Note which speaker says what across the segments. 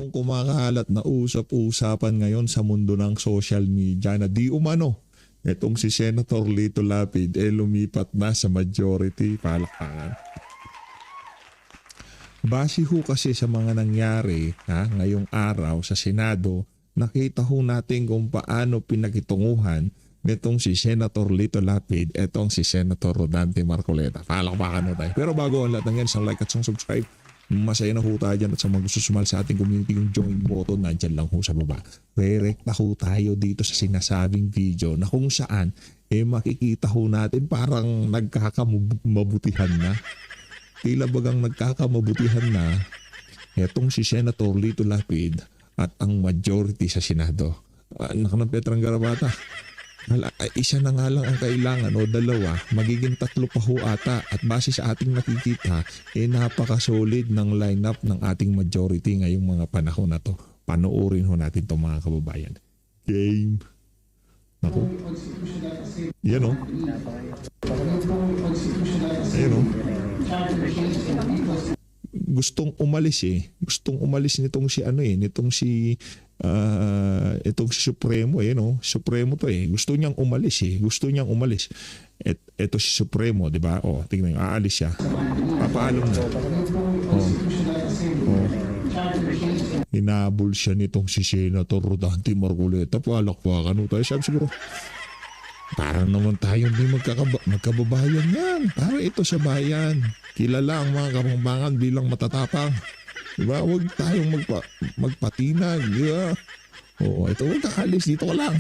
Speaker 1: Merong kumakalat na usap-usapan ngayon sa mundo ng social media na di umano itong si Senator Lito Lapid lumipat na sa majority. Palakpakan. Base ho kasi sa mga nangyari ngayong araw sa Senado, nakita ho natin kung paano pinakitunguhan nitong si Senator Lito Lapid, etong si Senator Rodante Marcoleta. Palakpakan na tayo. Pero bago ang lahat ng yan, like at subscribe. Masaya na ho tayo dyan at sa mga gusto sumali sa ating community, yung join button nandyan lang ho sa baba. Re-recta ho tayo dito sa sinasabing video na kung saan makikita ho natin parang nagkakamabutihan na. Tila bagang nagkakamabutihan na etong si Senator Lito Lapid at ang majority sa Senado. Anak ng Petrang Garabata. Isa na nga lang ang kailangan o dalawa, magiging tatlo pa ho ata at base sa ating nakikita, napaka-solid ng lineup ng ating majority ngayong mga panahon na to. Panoorin ho natin itong mga kababayan. Game. Naku. Yan o. Ayan o. Gustong umalis Gustong umalis nitong si nitong si itong si Supremo Supremo to Gusto niyang umalis Gusto niyang umalis. Ito si Supremo, 'di ba? Tingnan niyo, aalis siya. Papaalam na. Hinabol siya nitong si Senator Rodante Marcoleta. Palakpakan tayo. Sabi siguro, parang naman tayo hindi magkababayan yan. Para ito sa bayan. Kilala ang mga kapampangan bilang matatapang. Diba? Huwag tayong magpatinag. Diba? Ito huwag kakalis. Dito ka lang.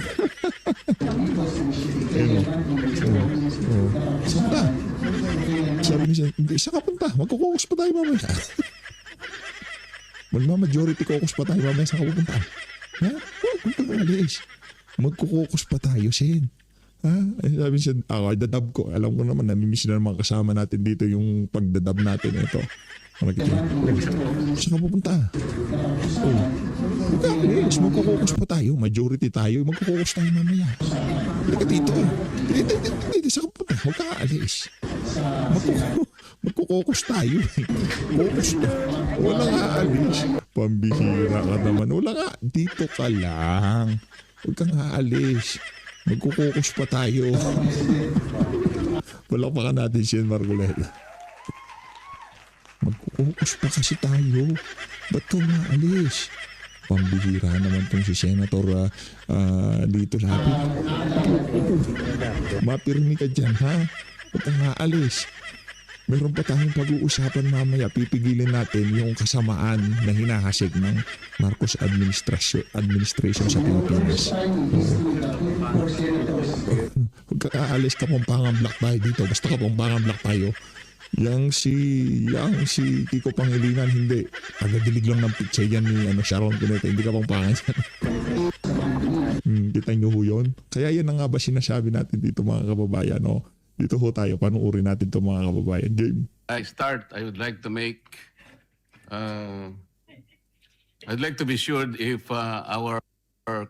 Speaker 1: Saan ka? Sabi niya, hindi, saan ka punta? Magkukukus pa tayo mamaya. Magmamajority kukus pa tayo mamaya. Saan ka pupunta? Huwag kakalis. Magkukukus pa tayo, Sen. Sabi siya, dadab ko. Alam ko naman, namimiss na naman kasama natin dito yung pagdadab natin. Ito. Saan ka pupunta? Magkakalis. Magkukukus pa tayo. Majority tayo. Magkukukus tayo mamaya. Halika dito. Dito. Saan ka pupunta? Magkakalis. Magkukukus tayo. Kukus na. Walang aalis. Pambihira ka naman. Wala nga. Dito ka lang. Huwag kang aalis. Magkukukus pa tayo. Palakpakan natin siya, Marcoleta. Magkukukus pa kasi tayo. Ba't ka maalis? Pambihira naman itong si Senator Lito Lapid. Mapirmi ka dyan, ha? Ba't ka maalis? Meron pa tayong pag-uusapan mamaya. Pipigilin natin yung kasamaan na hinahasig ng Marcos administration sa Pilipinas. Huwag ka aalis, Kapampangan Black tayo dito. Basta Kapampangan Black tayo. Yang si Kiko Pangilinan, hindi. Agadilig lang ng picture yan ni Sharon Cuneta. Hindi Kapampangan yan. Kita nyo ho yun? Kaya yan na nga ba sinasabi natin dito, mga kababayan, no? Dito ho tayo, panuurin natin ito, mga kababayan. Game.
Speaker 2: I would like to make, I'd like to be sure if our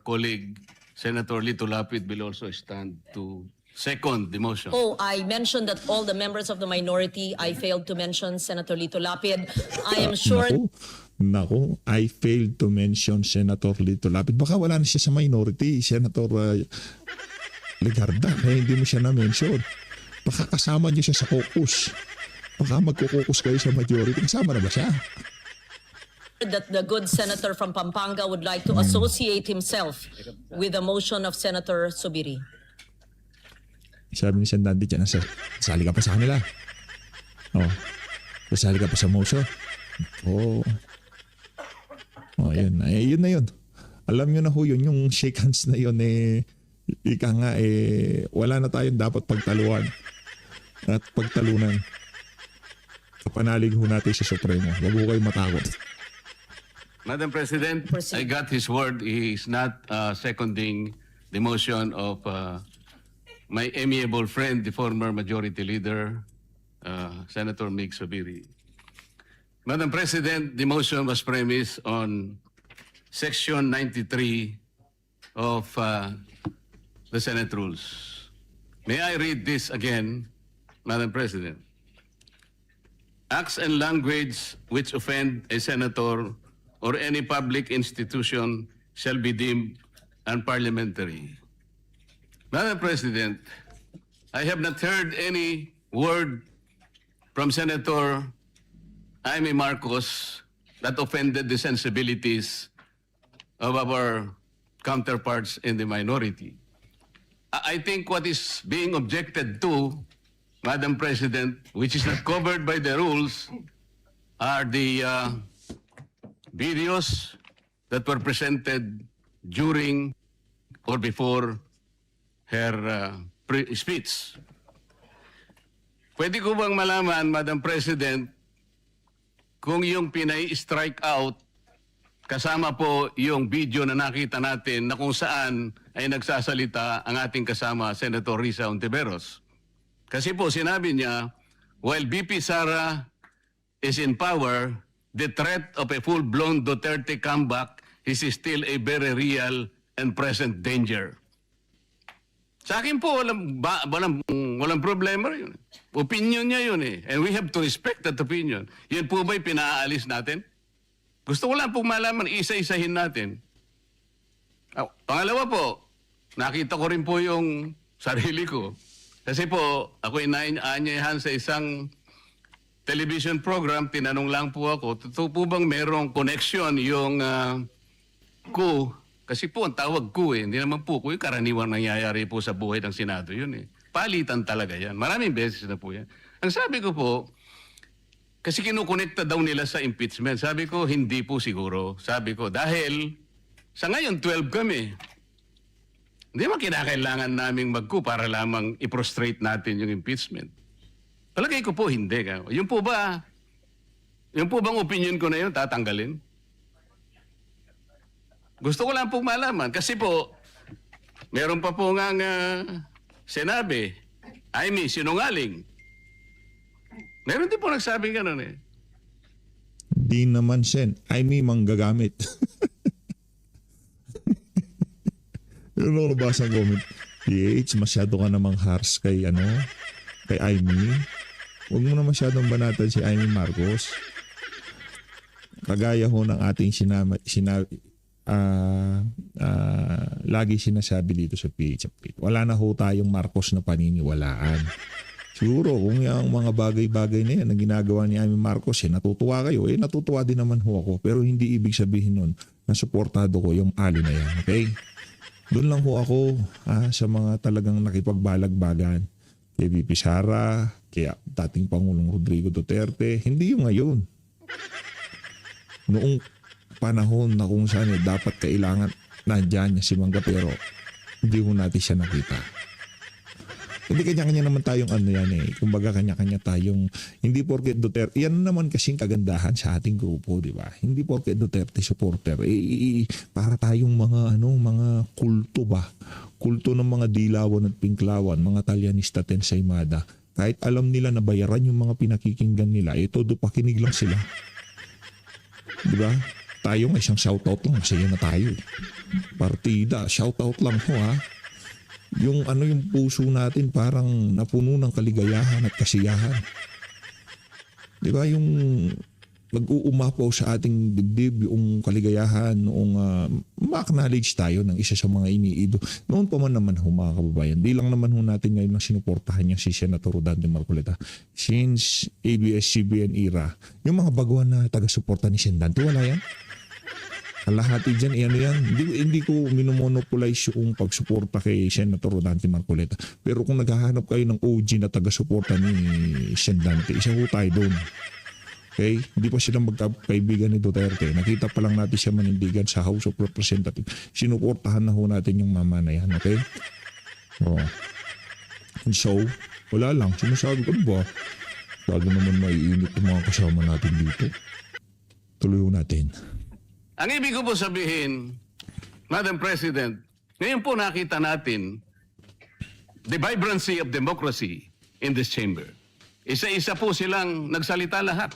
Speaker 2: colleague, Senator Lito Lapid, will also stand to second the motion.
Speaker 3: I mentioned that all the members of the minority. I failed to mention Senator Lito Lapid. I am sure...
Speaker 1: Naku, I failed to mention Senator Lito Lapid. Baka wala na siya sa minority, Senator Legarda, kaya hindi mo siya na-mention. Baka kasama niyo siya sa caucus. Baka magkukukus kayo sa majority. Kasama na ba siya?
Speaker 3: That the good senator from Pampanga would like to associate himself with the motion of Senator Subiri.
Speaker 1: Sabi ni Sandandi dyan, sali ka pa sa kanila. Sali ka pa sa motion. Yun. Yun na yun. Alam nyo na ho yun, yung shake hands na yun ika nga wala na tayong dapat pagtaluan at pagtalunan. Kapanalig ho natin sa Supremo. Huwag ho kayo matakot.
Speaker 2: Madam President, I got his word. He is not seconding the motion of my amiable friend, the former Majority Leader, Senator Mig Subiri. Madam President, the motion was premised on Section 93 of the Senate Rules. May I read this again, Madam President? Acts and language which offend a senator or any public institution shall be deemed unparliamentary. Madam President, I have not heard any word from Senator Jaime Marcos that offended the sensibilities of our counterparts in the minority. I think what is being objected to, Madam President, which is not covered by the rules, are the videos that were presented during or before her speech. Pwede ko bang malaman, Madam President, kung yung pinay-strike out, kasama po yung video na nakita natin na kung saan ay nagsasalita ang ating kasama, Senator Risa Ontiveros. Kasi po sinabi niya, while BP Sara is in power, the threat of a full-blown Duterte comeback is still a very real and present danger. Sa akin po, walang problema yun. Opinion niya yun eh. And we have to respect that opinion. Yan po ba'y pinaalis natin? Gusto ko lang pong malaman, isa-isahin natin. Pangalawa po, nakita ko rin po yung sarili ko. Kasi po, ako inaanyayahan sa isang television program, tinanong lang po ako, totoo po bang merong connection yung coup? Kasi po, ang tawag coup eh. Hindi naman po coup, yung karaniwang nangyayari po sa buhay ng Senado yun eh. Palitan talaga yan. Maraming beses na po yan. Ang sabi ko po, kasi kinukonekta daw nila sa impeachment. Sabi ko, hindi po siguro. Sabi ko, dahil sa ngayon, 12 kami. Hindi man kinakailangan naming mag-coup para lamang i-prostrate natin yung impeachment. Palagay ko po, hindi. Yung po bang opinion ko na yun, tatanggalin? Gusto ko lang pong malaman. Kasi po, meron pa po nga sinabi, Jaime, sinungaling. Meron din po nagsabing gano'n eh.
Speaker 1: Di naman, Sen. Jaime, manggagamit. Pero ako nabasa ang comment. PH, masyado ka namang harsh kay Jaime. Huwag mo na masyadong banatan si Jaime Marcos. Kagaya ho ng ating lagi sinasabi dito sa PH Update. Wala na ho tayong Marcos na paniniwalaan. Siguro kung yung mga bagay-bagay na yan na ginagawa ni Jaime Marcos, natutuwa kayo. Natutuwa din naman ho ako. Pero hindi ibig sabihin nun na suportado ko yung ali na yan. Okay? Doon lang ho ako sa mga talagang nakipagbalag-bagan. Kay VP Sara, kay dating Pangulong Rodrigo Duterte. Hindi yung ngayon. Noong panahon na kung saan dapat kailangan nandyan niya si Mangga pero hindi ho natin siya nakita. Hindi kanya-kanya naman tayong yan eh. Kumbaga kanya-kanya tayong hindi porket Duterte. Yan naman kasing kagandahan sa ating grupo, di ba? Hindi porket Duterte supporter. Para tayong mga kulto ba? Kulto ng mga dilawan at pinklawan, mga Talyanista Tensaymada. Kahit alam nila na bayaran yung mga pinakikinggan nila, todo pakinig lang sila. Di ba? Tayo nga isang shoutout lang, masaya na tayo. Partida, shoutout lang ho ha. Yung puso natin parang napuno ng kaligayahan at kasiyahan. Di ba yung mag-uumapaw sa ating dibdib yung kaligayahan noong ma-acknowledge tayo ng isa sa mga iniido. Noon pa man naman ho mga kababayan. Di lang naman ho natin ngayon na sinuportahan niya si Senator Rodante Marcoleta. Since ABS-CBN era, yung mga baguhan na taga-suporta ni Sendante, wala yan. Kalahati dyan, yan. Hindi ko minomonopolize yung pagsuporta kay Senator Rodante Marcoleta. Pero kung naghahanap kayo ng OG na taga-suporta ni Sendante, isa ho tayo doon. Okay? Hindi pa sila magkaibigan ni Duterte. Nakita pa lang natin siya manindigan sa House of Representatives. Sinuportahan na ho natin yung mama na yan. Okay? Oh. And so, wala lang. Sinasabi ko ba? Bago naman maiinit yung mga kasama natin dito. Tuloy ho natin.
Speaker 2: Ang ibig ko po sabihin, Madam President, ngayon po nakita natin the vibrancy of democracy in this chamber. Isa-isa po silang nagsalita lahat.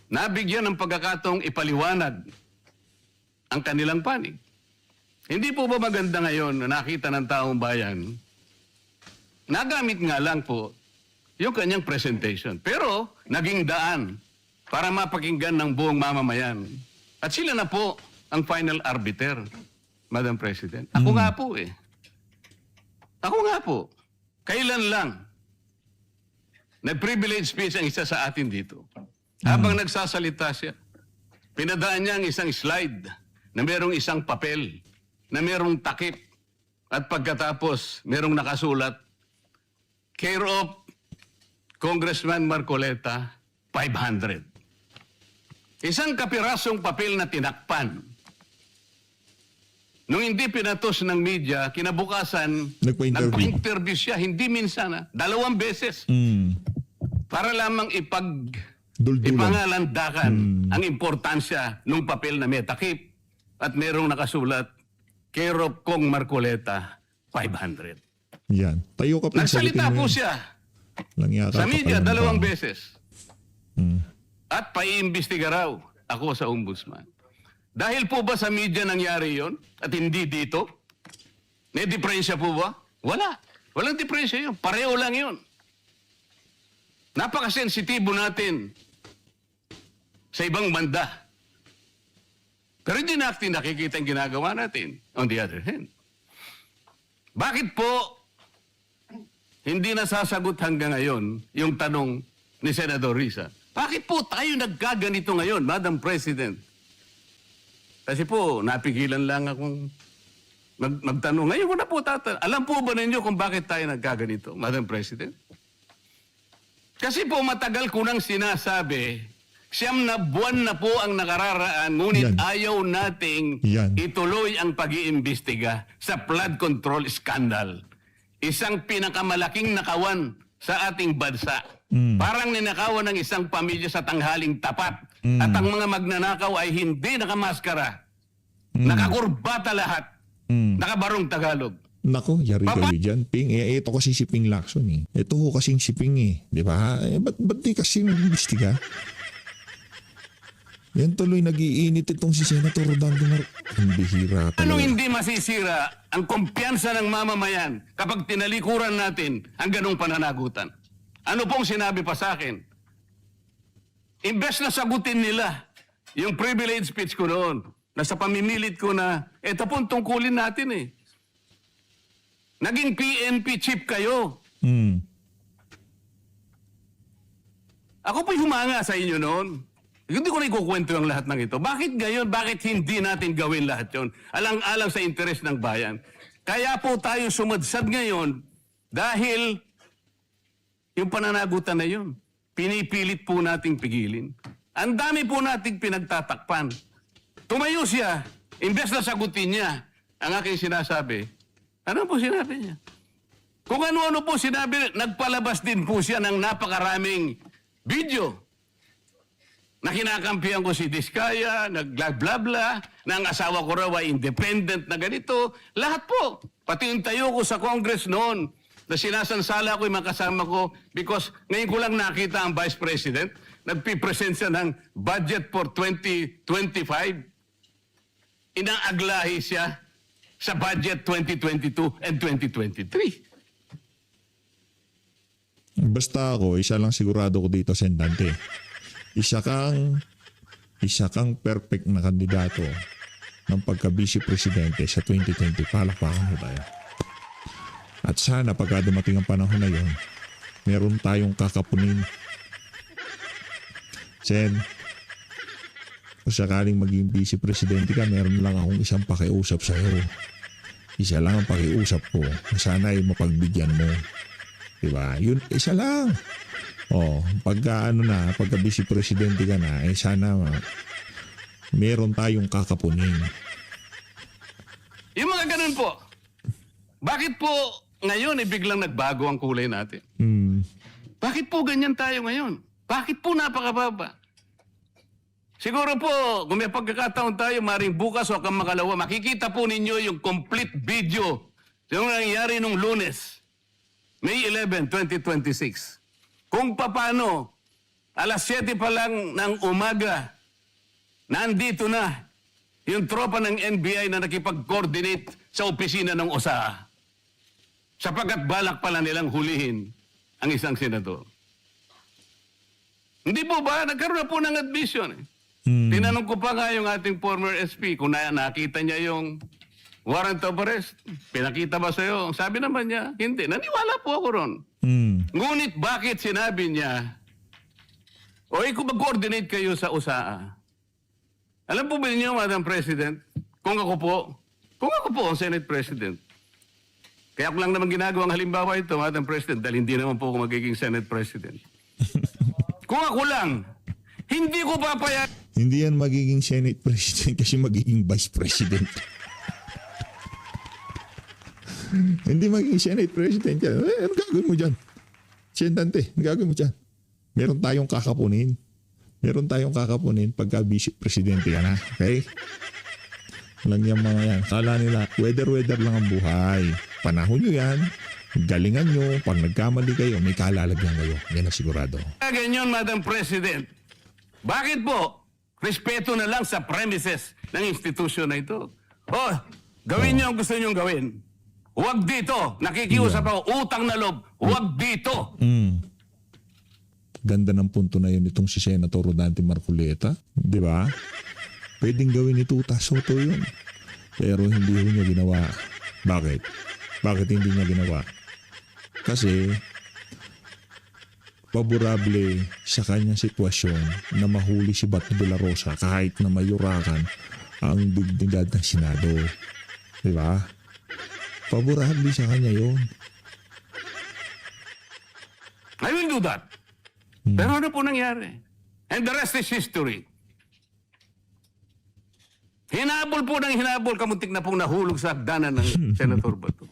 Speaker 2: Nabigyan ng pagkakataong ipaliwanag ang kanilang panig. Hindi po ba maganda ngayon na nakita ng taong bayan, nagamit nga lang po yung kanyang presentation. Pero naging daan para mapakinggan ng buong mamamayan At sila na po ang final arbiter, Madam President. Ako nga po eh. Ako nga po. Kailan lang nag-privilege speech ang isa sa atin dito. Habang nagsasalita siya, pinadaan niya ang isang slide na merong isang papel, na merong takip, at pagkatapos merong nakasulat, care of Congressman Marcoleta, 500. Isang kapirasong papel na tinakpan. Nung hindi pinatos ng media, kinabukasan,
Speaker 1: Nagpa-interview.
Speaker 2: nagpa-interview siya, hindi minsan, 2 beses. Para lamang
Speaker 1: Duldulan.
Speaker 2: ipangalandakan ang importansya ng papel na may takip at merong nakasulat, care of Kong Marcoleta, 500.
Speaker 1: Yan. Tayo ka pa.
Speaker 2: Nagsalita po siya sa media 2 beses. At paiimbestiga raw ako sa ombudsman. Dahil po ba sa media nangyari yon at hindi dito? May diferensya po ba? Wala. Walang diferensya yun. Pareho lang yun. Napakasensitibo natin sa ibang banda. Pero hindi natin nakikita ang ginagawa natin. On the other hand, bakit po hindi nasasagot hanggang ngayon yung tanong ni Senador Risa? Bakit po tayo nagkaganito ngayon, Madam President? Kasi po, napigilan lang akong magtanong. Ngayon ko na po tatanong. Alam po ba ninyo kung bakit tayo nagkaganito, Madam President? Kasi po matagal ko nang sinasabi, 9 na buwan na po ang nakararaan, ngunit
Speaker 1: Yan.
Speaker 2: ayaw nating
Speaker 1: Yan.
Speaker 2: ituloy ang pag-iimbestiga sa flood control scandal. Isang pinakamalaking nakawan sa ating bansa. Parang ninakawan ng isang pamilya sa tanghaling tapat. At ang mga magnanakaw ay hindi nakamaskara. Nakakurbata lahat. Nakabarong Tagalog.
Speaker 1: Nako, yari kayo dyan. Ping, ito kasi si Ping Lacson eh. Ito ho kasing si Ping eh. Di ba? Ba't di kasi nag-imbestiga? Yan tuloy nag-iinit itong si Senator Rodando Ang bihira talaga.
Speaker 2: Ano hindi masisira ang kumpiyansa ng mamamayan kapag tinalikuran natin ang ganong pananagutan? Ano pong sinabi pa sa akin? Imbes na sagutin nila yung privilege speech ko noon, na sa pamimilit ko na, eto pong tungkulin natin eh. Naging PNP chief kayo. Ako po'y humanga sa inyo noon. Hindi ko na ikukwento ang lahat ng ito. Bakit gayon? Bakit hindi natin gawin lahat yon? Alang-alang sa interes ng bayan. Kaya po tayo sumadsad ngayon dahil yung pananagutan na yun, pinipilit po nating pigilin. Ang dami po nating pinagtatakpan. Tumayo siya, imbes na sagutin niya ang aking sinasabi. Ano po sinabi niya? Kung ano-ano po sinabi, nagpalabas din po siya ng napakaraming video na kinakampihan ko si Diskaya, nag-bla-bla-bla, na ang asawa ko raw ay independent na ganito. Lahat po. Pati yung tayo ko sa Congress noon, na sinasansala ko yung mga kasama ko because ngayon ko lang nakita ang Vice President, nagpipresent siya ng budget for 2025. Inaaglahi siya sa budget 2022 and 2023.
Speaker 1: Basta ako, isa lang sigurado ko dito, Sendante. Isa kang perfect na kandidato ng pagka-vice presidente sa 2020. Palakpakan mo tayo. At sana pagka dumating ang panahon na yon, meron tayong kakapunin. Sen, kung sakaling maging vice presidente ka, meron lang akong isang pakiusap sa iyo. Isa lang ang pakiusap ko. Sana ay mapagbigyan mo. Diba? Yun, isa lang. Pagka vice presidente ka na, sana meron tayong kakapunin.
Speaker 2: Yung mga ganun po. Bakit po ngayon biglang nagbago ang kulay natin? Bakit po ganyan tayo ngayon? Bakit po napakababa? Siguro po, kung may pagkakataon tayo, maring bukas o kang makalawa, makikita po ninyo yung complete video yung nangyari nung Lunes, May 11, 2026. Kung paano, alas 7 pa lang ng umaga, nandito na yung tropa ng NBI na nakipag-coordinate sa opisina ng OSA. Sapagkat balak pala nilang hulihin ang isang senador. Hindi po ba? Nagkaroon na po ng admission. Tinanong ko pa nga yung ating former SP kung nakita niya yung warrant of arrest. Pinakita ba sa'yo? Sabi naman niya, hindi. Naniwala po ako ron. Ngunit bakit sinabi niya, kung mag-coordinate kayo sa USAA, alam po ba niyo, Madam President, kung ako po ang Senate President, kaya ko lang naman ginagawang halimbawa ito, Madam President, dahil hindi naman po ako magiging Senate President. Kung ako lang, hindi ko papayag.
Speaker 1: Hindi yan magiging Senate President kasi magiging Vice President. Hindi magiging Senate President yan. Ano gagawin mo dyan? Siyentante, ano gagawin mo dyan? Meron tayong kakapunin. Meron tayong kakapunin pagka Vice Presidente ka na. Okay? Walang yung mga yan. Kala nila, weather lang ang buhay. Panahon nyo yan. Galingan nyo. Pag nagkamali kayo, may kalalagyan kayo. Yan ang sigurado.
Speaker 2: Ganyan, Madam President. Bakit po? Respeto na lang sa premises ng institusyon na ito. Gawin niyo ang gusto niyong gawin. Huwag dito. Nakikiusap ako. Utang na loob. Huwag dito.
Speaker 1: Ganda ng punto na yun itong si Senator Rodante Marcoleta. Di ba? Pwedeng gawin ni Tuta Soto yun. Pero hindi niya ginawa. Bakit? Bakit hindi niya ginawa? Kasi paborable sa kanyang sitwasyon na mahuli si Bato de la Rosa kahit na mayurakan ang dignidad ng Senado. Di ba? Paborable sa kanya yun.
Speaker 2: I will do that. Pero ano po nangyari? And the rest is history. Hinabol po ng hinabol, kamuntik na pong nahulog sa hagdanan ng Senator Bato.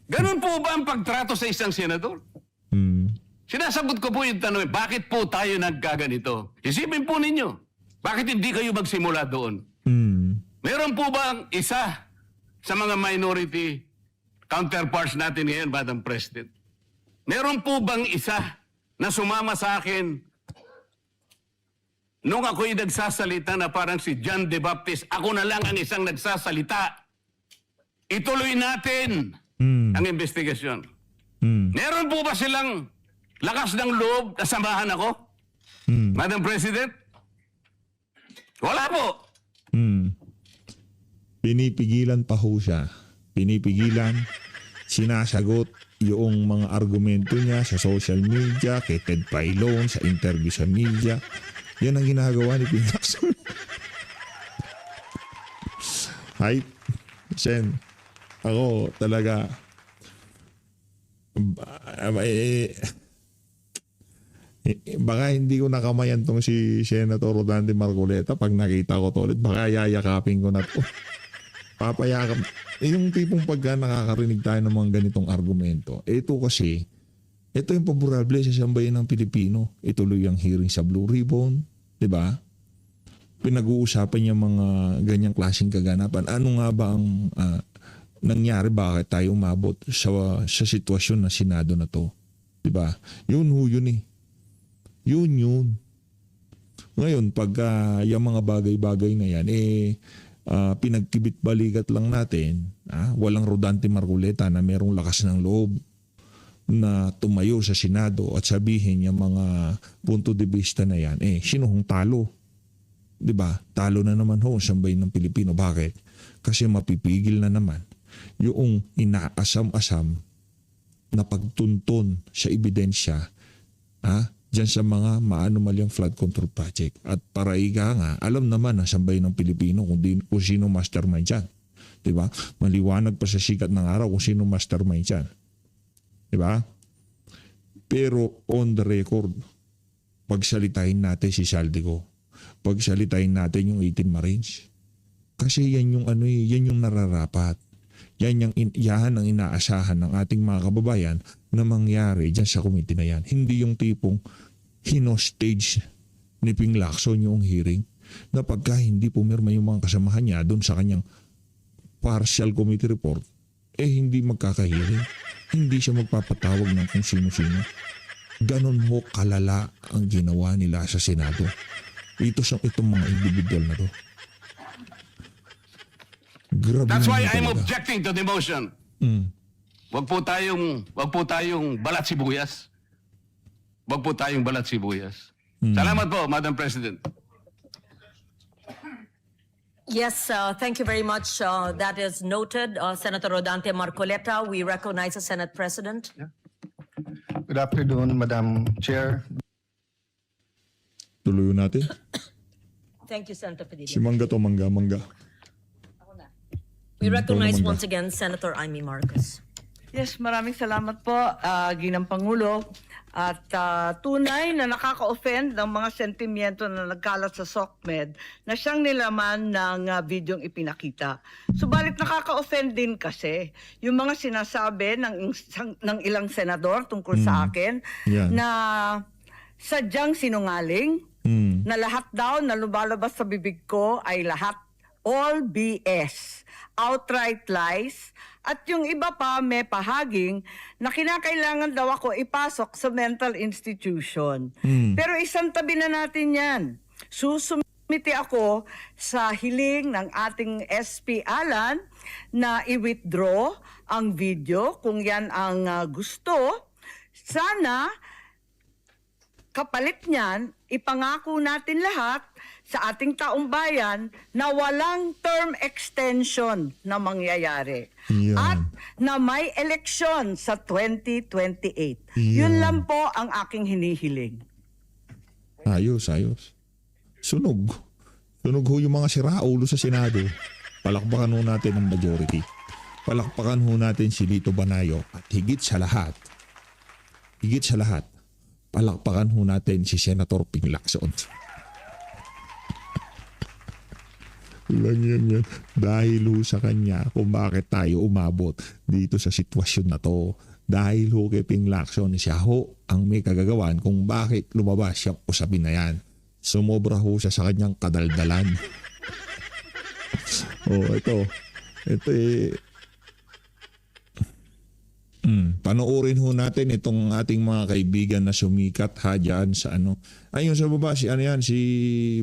Speaker 2: Ganun po ba ang pagtrato sa isang senador? Sinasagot ko po yung tanong, bakit po tayo nagkaganito? Isipin po ninyo, bakit hindi kayo magsimula doon? Meron po bang isa sa mga minority counterparts natin ngayon, Madam President? Meron po bang isa na sumama sa akin nung ako'y nagsasalita na parang si John the Baptist, ako na lang ang isang nagsasalita. Ituloy natin ang investigasyon. Meron po ba silang lakas ng loob na samahan ako? Madam President? Wala po.
Speaker 1: Pinipigilan pa ho siya. Pinipigilan, sinasagot yung mga argumento niya sa social media, kay Ted Pailon, sa interview sa media. Yan ang ginagawa ni Ping Lacson. Hi, Sen. Ako talaga baka hindi ko nakamayan tong si Senator Rodante Marcoleta pag nakita ko to ulit. Baka yayakapin ko na to. Papayakap. Yung tipong pagka nakakarinig tayo ng mga ganitong argumento. Ito kasi, ito yung paborable sa sambayan ng Pilipino. Ituloy ang hearing sa Blue Ribbon. Diba? Pinag-uusapan yung mga ganyang klaseng kaganapan. Ano nga ba ang nangyari? Bakit tayo umabot sa sitwasyon ng Senado na to? Diba? Yun eh. Yun. Ngayon, pagka yung mga bagay-bagay na yan, pinagkibit-balikat lang natin, walang Rodante Marcoleta na merong lakas ng loob na tumayo sa Senado at sabihin yung mga punto de vista na yan, sino hong talo? Diba? Talo na naman ho ang sambayan ng Pilipino. Bakit? Kasi mapipigil na naman yung inaasam-asam na pagtuntun sa ebidensya dyan sa mga maanumalyang flood control project. At para nga, alam naman ang sambayan ng Pilipino kung sino mastermind dyan. Diba? Maliwanag pa sa sikat ng araw kung sino mastermind dyan. Diba? Pero on the record, pagsalitain natin si Saldico. Pagsalitain natin yung 18 Marines. Kasi yan yung yan yung nararapat. Yan ang inaasahan ng ating mga kababayan na mangyari dyan sa committee na yan. Hindi yung tipong hinostage ni Ping Lacson yung hearing na pagka hindi pumirma yung mga kasamahan niya doon sa kanyang partial committee report, hindi magkakahiring. Hindi siya magpapatawag ng kung sino-sino. Ganon ho kalala ang ginawa nila sa Senado. Itong mga individual na to. Grabe.
Speaker 2: That's why
Speaker 1: naman
Speaker 2: I'm
Speaker 1: talaga.
Speaker 2: objecting to the motion. Wag po tayong balat sibuyas. Wag po tayong balat sibuyas. Salamat po, Madam President.
Speaker 3: Yes, thank you very much. That is noted. Senator Rodante Marcoleta, we recognize the Senate President.
Speaker 4: Good afternoon, Madam Chair.
Speaker 1: Tuloy natin.
Speaker 3: Thank you, Senator Padilla.
Speaker 1: Si Mangga to, Mangga.
Speaker 3: We recognize
Speaker 1: Mangga.
Speaker 3: once again Senator Amy Marcos.
Speaker 5: Yes, maraming salamat po, Ginang Pangulo. At tunay na nakaka-offend ng mga sentimiento na nagkalat sa SOCMED na siyang nilaman ng videong ipinakita. Subalit nakaka-offend din kasi yung mga sinasabi ng ilang senador tungkol sa akin
Speaker 1: Yan.
Speaker 5: na sadyang sinungaling, na lahat daw na lumalabas sa bibig ko ay lahat all BS, outright lies, at yung iba pa may pahaging na kinakailangan daw ako ipasok sa mental institution. Pero isang tabi na natin yan. Susumiti ako sa hiling ng ating SP Alan na i-withdraw ang video kung yan ang gusto. Sana kapalit niyan, ipangako natin lahat sa ating taong bayan na walang term extension na mangyayari.
Speaker 1: Yan.
Speaker 5: At na may eleksyon sa 2028.
Speaker 1: Yan.
Speaker 5: Yun lang po ang aking hinihiling.
Speaker 1: Ayos. Sunog. Sunog ho yung mga siraulo sa Senado. Palakpakan ho natin ang majority. Palakpakan ho natin si Lito Banayo. At higit sa lahat, palakpakan ho natin si Senator Ping Lacson. Lang yan. Dahil ho sa kanya kung bakit tayo umabot dito sa sitwasyon na to. Dahil ho kay Ping Lacson, siya ho ang may kagagawan kung bakit lumabas siyang usapin na yan. Sumobra ho siya sa kanyang kadaldalan. Ito panoorin ho natin itong ating mga kaibigan na sumikat ha dyan sa ano. Ayun sa baba, si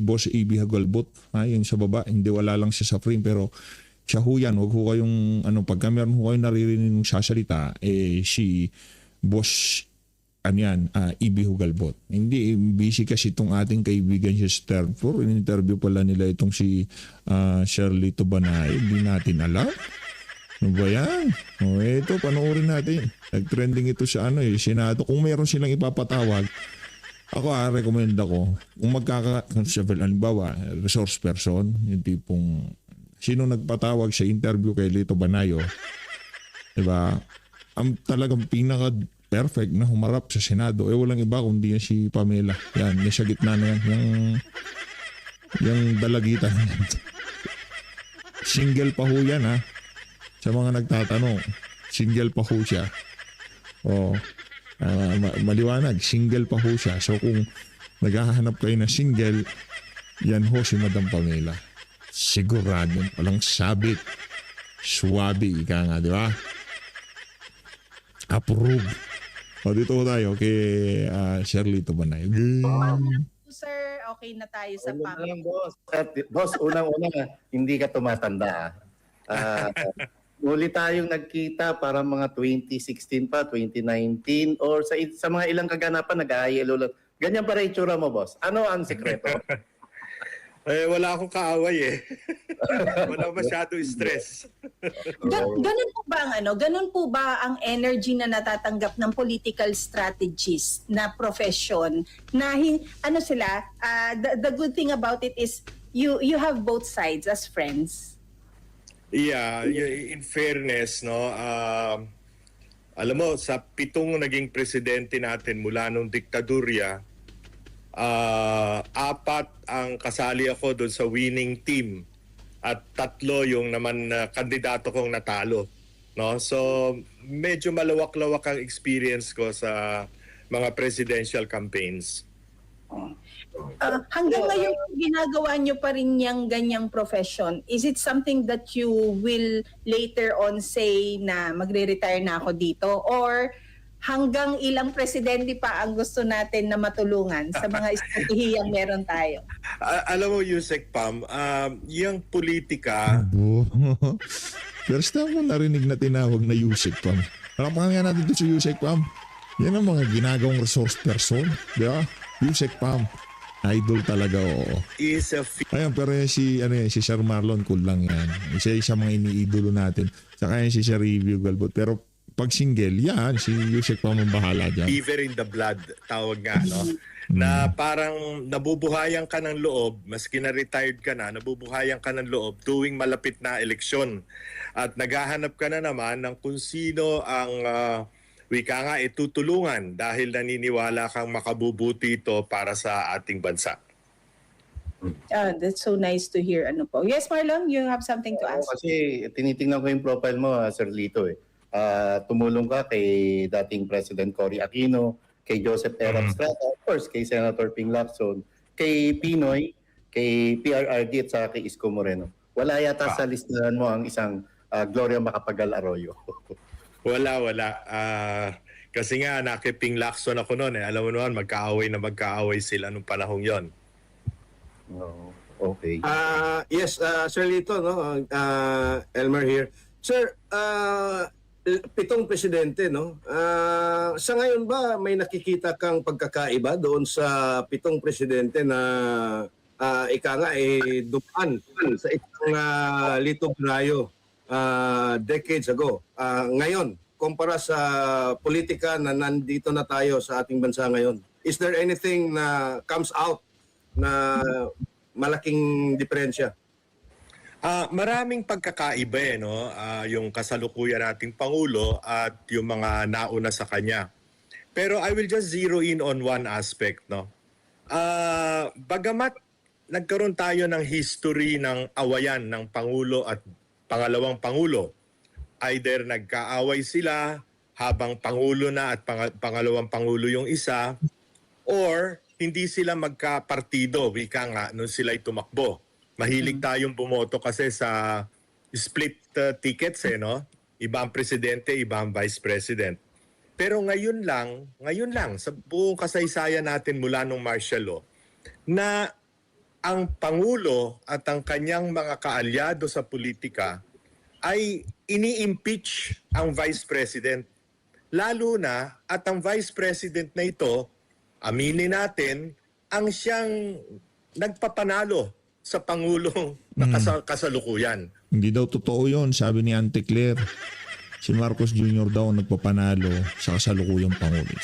Speaker 1: Boss A.B. Hagalbot. Ayun sa baba, hindi wala lang siya sa frame pero siya ho yan. Huwag ho kayong, pagka meron ho kayong naririnig ng sasalita, si Boss A.B. Hagalbot. Hindi, busy kasi itong ating kaibigan siya sa third floor. In-interview pala nila itong si Shirley Tubanay. Hindi natin alam. Ano ba yan? Ito, panoorin natin. Nag-trending ito sa Senado. Kung meron silang ipapatawag, ako recommend ako, kung halimbawa, resource person, yung tipong, sino nagpatawag sa interview kay Lito Banayo, diba? Ang talagang pinaka-perfect na humarap sa Senado, walang iba kundi yan si Pamela. Yan, yung sa gitna na yan, yung dalagitan. Single pa ho yan, ha? Sa mga nagtatanong, single pa ho siya. Maliwanag, single pa ho siya. So kung naghahanap kayo na single, yan ho si Madam Pamela. Sigurado, walang sabit. Swabe, ika nga, di ba? Approve. Dito ho tayo kay Shirley Tubanay.
Speaker 6: Sir, okay na tayo sa
Speaker 4: Ano
Speaker 6: PAM.
Speaker 4: lang, boss? Boss, unang-una, hindi ka tumatanda. Muli tayong nagkita para mga 2016 pa, 2019, or sa mga ilang kaganapan, nag-aayelo lang. Ganyan pa rin itsura mo, boss. Ano ang sekreto?
Speaker 7: Wala akong kaaway . Wala masyado stress.
Speaker 6: Ganun po ba ganun po ba ang energy na natatanggap ng political strategist na profession na the good thing about it is you have both sides as friends.
Speaker 7: Yeah, in fairness, alam mo, sa 7 naging presidente natin mula nung diktadurya, 4 ang kasali ako doon sa winning team at 3 yung naman kandidato kong natalo. So, medyo malawak-lawak ang experience ko sa mga presidential campaigns.
Speaker 6: Hanggang ngayon, ginagawa nyo pa rin yung ganyang profession. Is it something that you will later on say na magre-retire na ako dito? Or hanggang ilang presidente pa ang gusto natin na matulungan sa mga estratehiyang meron tayo?
Speaker 7: Alam mo, Yusek Pam, yung politika...
Speaker 1: First time mo narinig na tinawag na Yusek Pam. Parapangan nga natin ito si Yusek Pam. Yan ang mga ginagawang resource person. Di ba? Yusek Pam. Idol talaga, oo.
Speaker 7: is a
Speaker 1: Ayun, pero yan si Sir Marlon, cool lang yan. Isa mga iniidolo natin. Saka yan si Sir Review Galbot. Pero pag single, yan, si Yusek pa bahala dyan.
Speaker 7: fever in the blood, tawag nga, no? Na parang nabubuhayan ka ng loob, maski na retired ka na, nabubuhayan ka ng loob tuwing malapit na eleksyon. At naghahanap ka na naman ng kung sino ang wika nga itutulungan dahil naniniwala kang makabubuti ito para sa ating bansa.
Speaker 6: That's so nice to hear. Ano po? Yes, Marlon, you have something to ask.
Speaker 4: Kasi tinitingnan ko yung profile mo, Sir Lito. Tumulong ka kay dating President Cory Aquino, kay Joseph Erap Estrada, of course, kay Senator Ping Lacson, kay Pinoy, kay PRRD at saka kay Isko Moreno. Wala yata sa listahan mo ang isang Gloria Macapagal Arroyo.
Speaker 7: Wala. Kasi nga nakiping Lacson ako noon. Alam mo naman, magkaaway sila nung panahong yon.
Speaker 4: Oh, okay.
Speaker 8: Yes, Sir Lito, no? Elmer here. Sir, 7 presidente, no? Sa ngayon ba may nakikita kang pagkakaiba doon sa 7 presidente na ika nga dumaan sa isang Lito Brayo decades ago. Ngayon, kumpara sa politika na nandito na tayo sa ating bansa ngayon, is there anything na comes out na malaking diferensya?
Speaker 7: Maraming pagkakaiba no? Yung kasalukuyan nating Pangulo at yung mga nauna sa kanya. Pero I will just zero in on one aspect. No? Bagamat nagkaroon tayo ng history ng awayan ng Pangulo at pangalawang Pangulo, either nagkaaway sila habang Pangulo na at pangalawang Pangulo yung isa, or hindi sila magkapartido, wika nga, nung sila'y tumakbo. Mahilig tayong bumoto kasi sa split tickets, no? Iba ang presidente, iba ang vice president. Pero ngayon lang, sa buong kasaysayan natin mula nung martial law, na ang Pangulo at ang kanyang mga kaalyado sa politika ay ini-impeach ang Vice President. Lalo na at ang Vice President na ito, aminin natin, ang siyang nagpapanalo sa Pangulong na kasalukuyan.
Speaker 1: Hindi daw totoo yon, sabi ni Auntie Claire. Si Marcos Jr. daw nagpapanalo sa kasalukuyang Pangulo.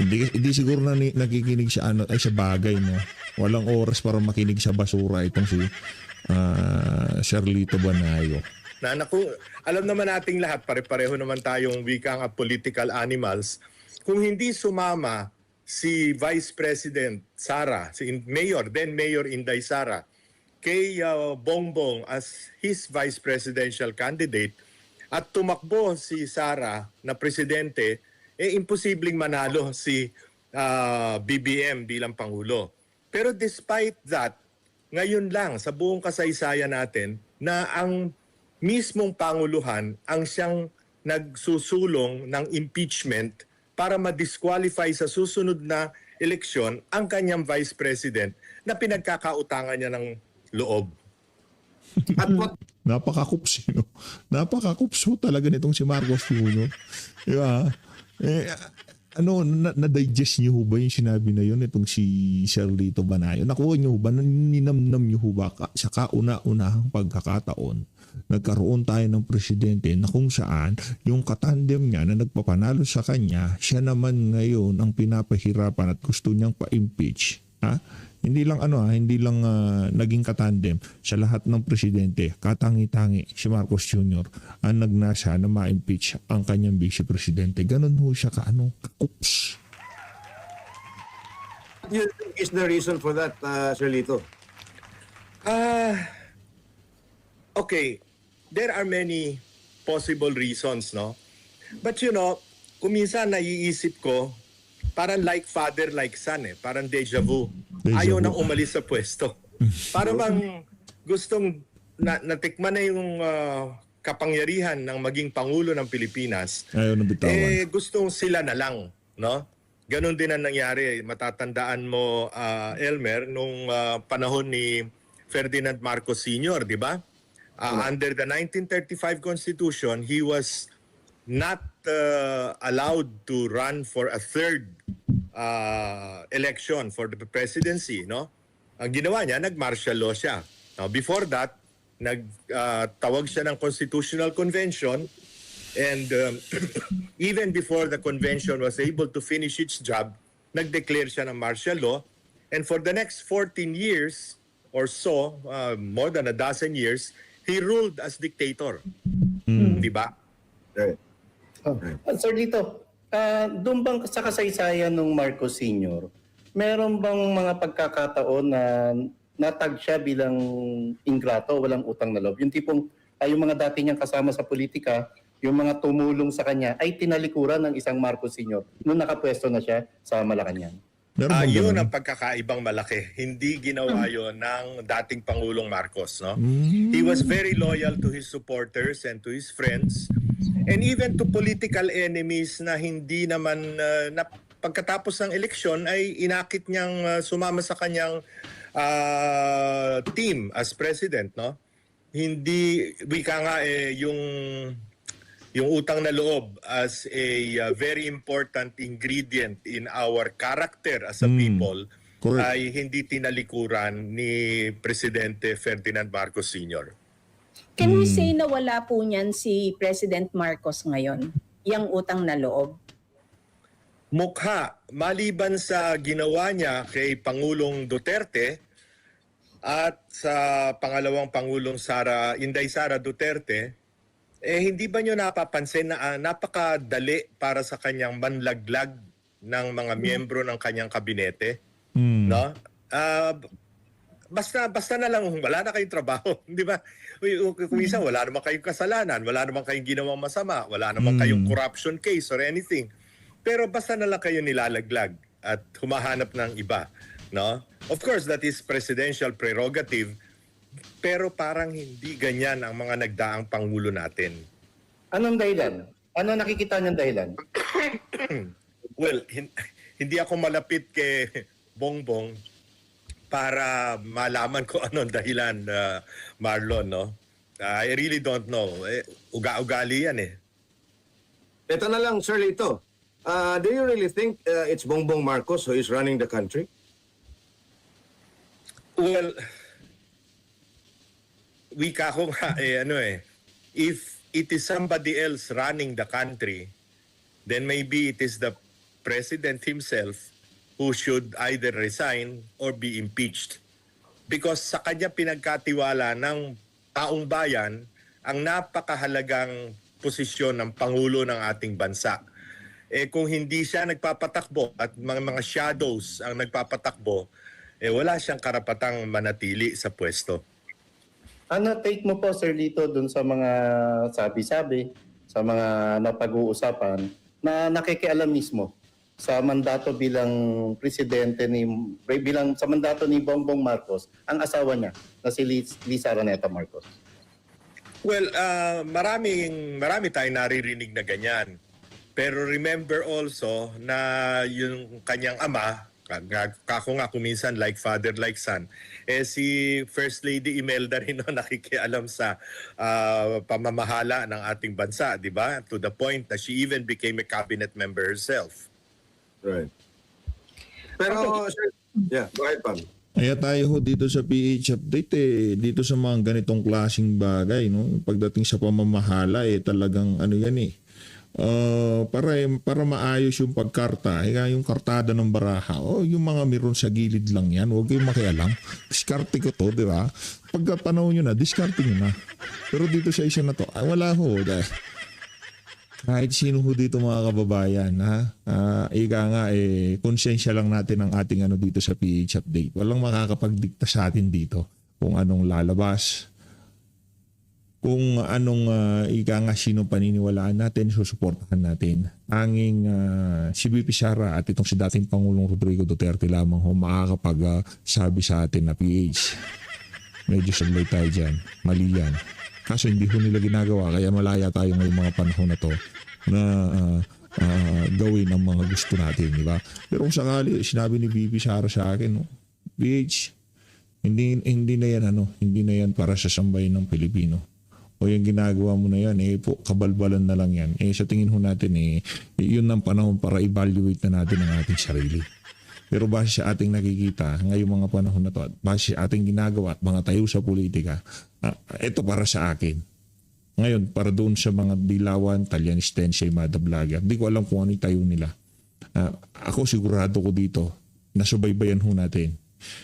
Speaker 1: Hindi siguro na nakikinig sa sa bagay, no? Walang oras para makinig sa basura itong si Sir Lito Banayo.
Speaker 7: Alam naman nating lahat, pare-pareho naman tayong wika nga political animals. Kung hindi sumama si Vice President Sara, si then Mayor Inday Sara, kay Bongbong as his Vice Presidential candidate at tumakbo si Sara na presidente, imposibleng manalo si BBM bilang Pangulo. Pero despite that, ngayon lang sa buong kasaysayan natin na ang mismong Panguluhan ang siyang nagsusulong ng impeachment para ma-disqualify sa susunod na eleksyon ang kanyang Vice President na pinagkakautangan niya ng loob.
Speaker 8: At what
Speaker 1: Napakakupsi, no? Napakakupso talaga nitong si Marcos Jr. Diba? Na-digest niyo ba yung sinabi na yun itong si Sir Lito Banayo? Nakuha niyo ba? Ninamnam niyo ba sa kauna-unahang pagkakataon? Nagkaroon tayo ng presidente na kung saan yung katandem niya na nagpapanalo sa kanya, siya naman ngayon ang pinapahirapan at gusto niyang pa-impeach. Hindi lang naging katandem sa lahat ng presidente, katangi-tangi si Marcos Jr. ang nagnasa na ma-impeach ang kanyang vice presidente. Ganun ho siya kakups.
Speaker 8: you think is the reason for that, Sir Lito?
Speaker 7: Okay, there are many possible reasons, no? But kung minsan naiisip ko, parang like father, like son Parang deja vu. Ayaw nang umalis sa pwesto. Parang bang gustong natikman na yung kapangyarihan ng maging Pangulo ng Pilipinas.
Speaker 1: Ayaw na bitawan.
Speaker 7: Gustong sila na lang, no? Ganon din ang nangyari. Matatandaan mo, Elmer, nung panahon ni Ferdinand Marcos Sr., di ba? Under the 1935 Constitution, he was not allowed to run for a third election for the presidency, no? Ang ginawa niya, nag-martial law siya. Now, before that, nagtawag siya ng Constitutional Convention, and even before the convention was able to finish its job, nag-declare siya ng martial law. And for the next 14 years or so, more than a dozen years, he ruled as dictator. Di ba?
Speaker 8: Right.
Speaker 4: Sir Lito, doon bang sa kasaysayan ng Marcos Sr., meron bang mga pagkakataon na natag siya bilang ingrato, walang utang na loob? Yung tipong yung mga dati niyang kasama sa politika, yung mga tumulong sa kanya ay tinalikuran ng isang Marcos Sr. nung nakapwesto na siya sa Malacanang.
Speaker 1: Meron bang
Speaker 7: Yun
Speaker 1: ganun?
Speaker 7: ang pagkakaibang malaki. Hindi ginawa yon ng dating Pangulong Marcos. No? He was very loyal to his supporters and to his friends, and even to political enemies na hindi naman na pagkatapos ng eleksyon ay inakit niyang sumama sa kanyang team as president. No? Hindi, wika nga yung utang na loob as a very important ingredient in our character as a people
Speaker 1: Correct.
Speaker 7: ay hindi tinalikuran ni Presidente Ferdinand Marcos Sr.
Speaker 6: Can we say na wala po niyan si President Marcos ngayon? Yang utang na loob?
Speaker 7: Mukha, maliban sa ginawa niya kay Pangulong Duterte at sa pangalawang Pangulong Inday Sara Duterte, hindi ba niyo napapansin na napakadali para sa kanyang manlaglag ng mga miyembro ng kanyang kabinete? No? Basta na lang wala na kayong trabaho, di ba? Kung minsan wala naman kayong kasalanan, wala naman kayong ginawang masama, wala naman kayong corruption case or anything. Pero basta na lang kayo nilalaglag at humahanap ng iba, no? Of course, that is presidential prerogative. Pero parang hindi ganyan ang mga nagdaang pangulo natin.
Speaker 4: Anong dahilan? Ano nakikita niyang dahilan?
Speaker 7: Well, hindi ako malapit kay Bongbong para malaman ko anong dahilan, Marlon, no? I really don't know. Uga-ugali yan eh.
Speaker 8: Ito na lang, Sir Lito. Do you really think it's Bongbong Marcos who is running the country?
Speaker 7: Well, wika ko nga if it is somebody else running the country, then maybe it is the president himself who should either resign or be impeached. Because sa kanya pinagkatiwala ng taong bayan ang napakahalagang posisyon ng Pangulo ng ating bansa. Kung hindi siya nagpapatakbo at mga shadows ang nagpapatakbo, wala siyang karapatang manatili sa pwesto.
Speaker 4: Ano take mo po, Sir Lito, dun sa mga sabi-sabi, sa mga napag-uusapan na nakikialam mismo sa mandato bilang presidente sa mandato ni Bongbong Marcos, ang asawa niya na si Lisa Araneta Marcos?
Speaker 7: Well, marami tayong naririnig na ganyan. Pero remember also na yung kanyang ama, kako nga kung minsan like father, like son, si First Lady Imelda rin nakikialam sa pamamahala ng ating bansa, di ba? To the point that she even became a cabinet member herself.
Speaker 8: Right. Pero, Sir, yeah, go ahead, Pam.
Speaker 1: Kaya tayo ho dito sa PH Update dito sa mga ganitong klaseng bagay, no? Pagdating sa pamamahala talagang ano yan para maayos yung pagkarta, yung kartada ng baraha, yung mga meron sa gilid lang yan, huwag kayong makialam. Diskarte ko to, di ba? Pagka panahon nyo na, diskarte nyo na. Pero dito sa isa na to, wala ho. Kahit sino ho dito mga kababayan, ika nga, konsensya lang natin ang ating dito sa PH Update. Walang makakapagdikta sa atin dito kung anong lalabas, kung anong ika nga sino paniniwalaan natin, susuportahan natin. Anging si BP Sara at itong si dating Pangulong Rodrigo Duterte lamang ho makakapag-sabi sa atin na PH. Medyo sablay tayo dyan. Mali yan. Kaso hindi ho nila ginagawa, kaya malaya tayo ngayong mga panahon na to na gawin ang mga gusto natin, di ba? Pero kung sakali, sinabi ni BP Sara sa akin, PH, hindi na yan para sa sambayan ng Pilipino. o yung ginagawa mo na yan, kabalbalan na lang yan. Sa tingin ho natin, yun ang panahon para evaluate na natin ang ating sarili. Pero base sa ating nakikita, ngayong mga panahon na to, at base sa ating ginagawa at mga tayo sa politika, ito para sa akin. Ngayon, para doon sa mga Dilawan, Talyanistensya, Mada Vlogger, di ko alam kung ano yung tayo nila. Ako sigurado ko dito, nasubaybayan ho natin.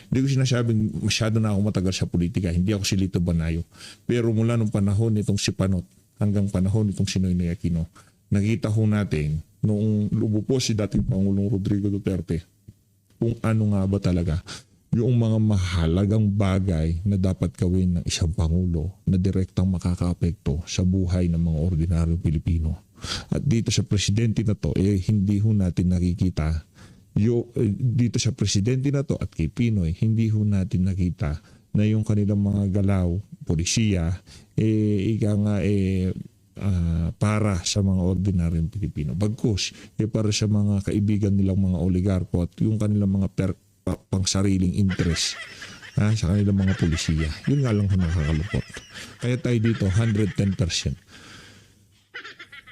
Speaker 1: Hindi ko sinasabing masyado na ako matagal sa politika. Hindi ako si Lito Banayo. Pero mula nung panahon nitong si Panot hanggang panahon nitong si Noynoy Aquino, nakita ho natin noong lumupo si dating Pangulong Rodrigo Duterte kung ano nga ba talaga yung mga mahalagang bagay na dapat gawin ng isang Pangulo na direktang makakaapekto sa buhay ng mga ordinaryong Pilipino. At dito sa presidente na to, hindi ho natin nakikita dito sa presidente na to at kay Pinoy, hindi ho natin nakita na yung kanilang mga galaw, polisiya, para sa mga ordinaryong Pilipino. Bagkus, para sa mga kaibigan nilang mga oligarko at yung kanilang mga pangsariling interest sa kanilang mga polisiya. Yun nga lang ho nakakalupot. Kaya tayo dito, 110%.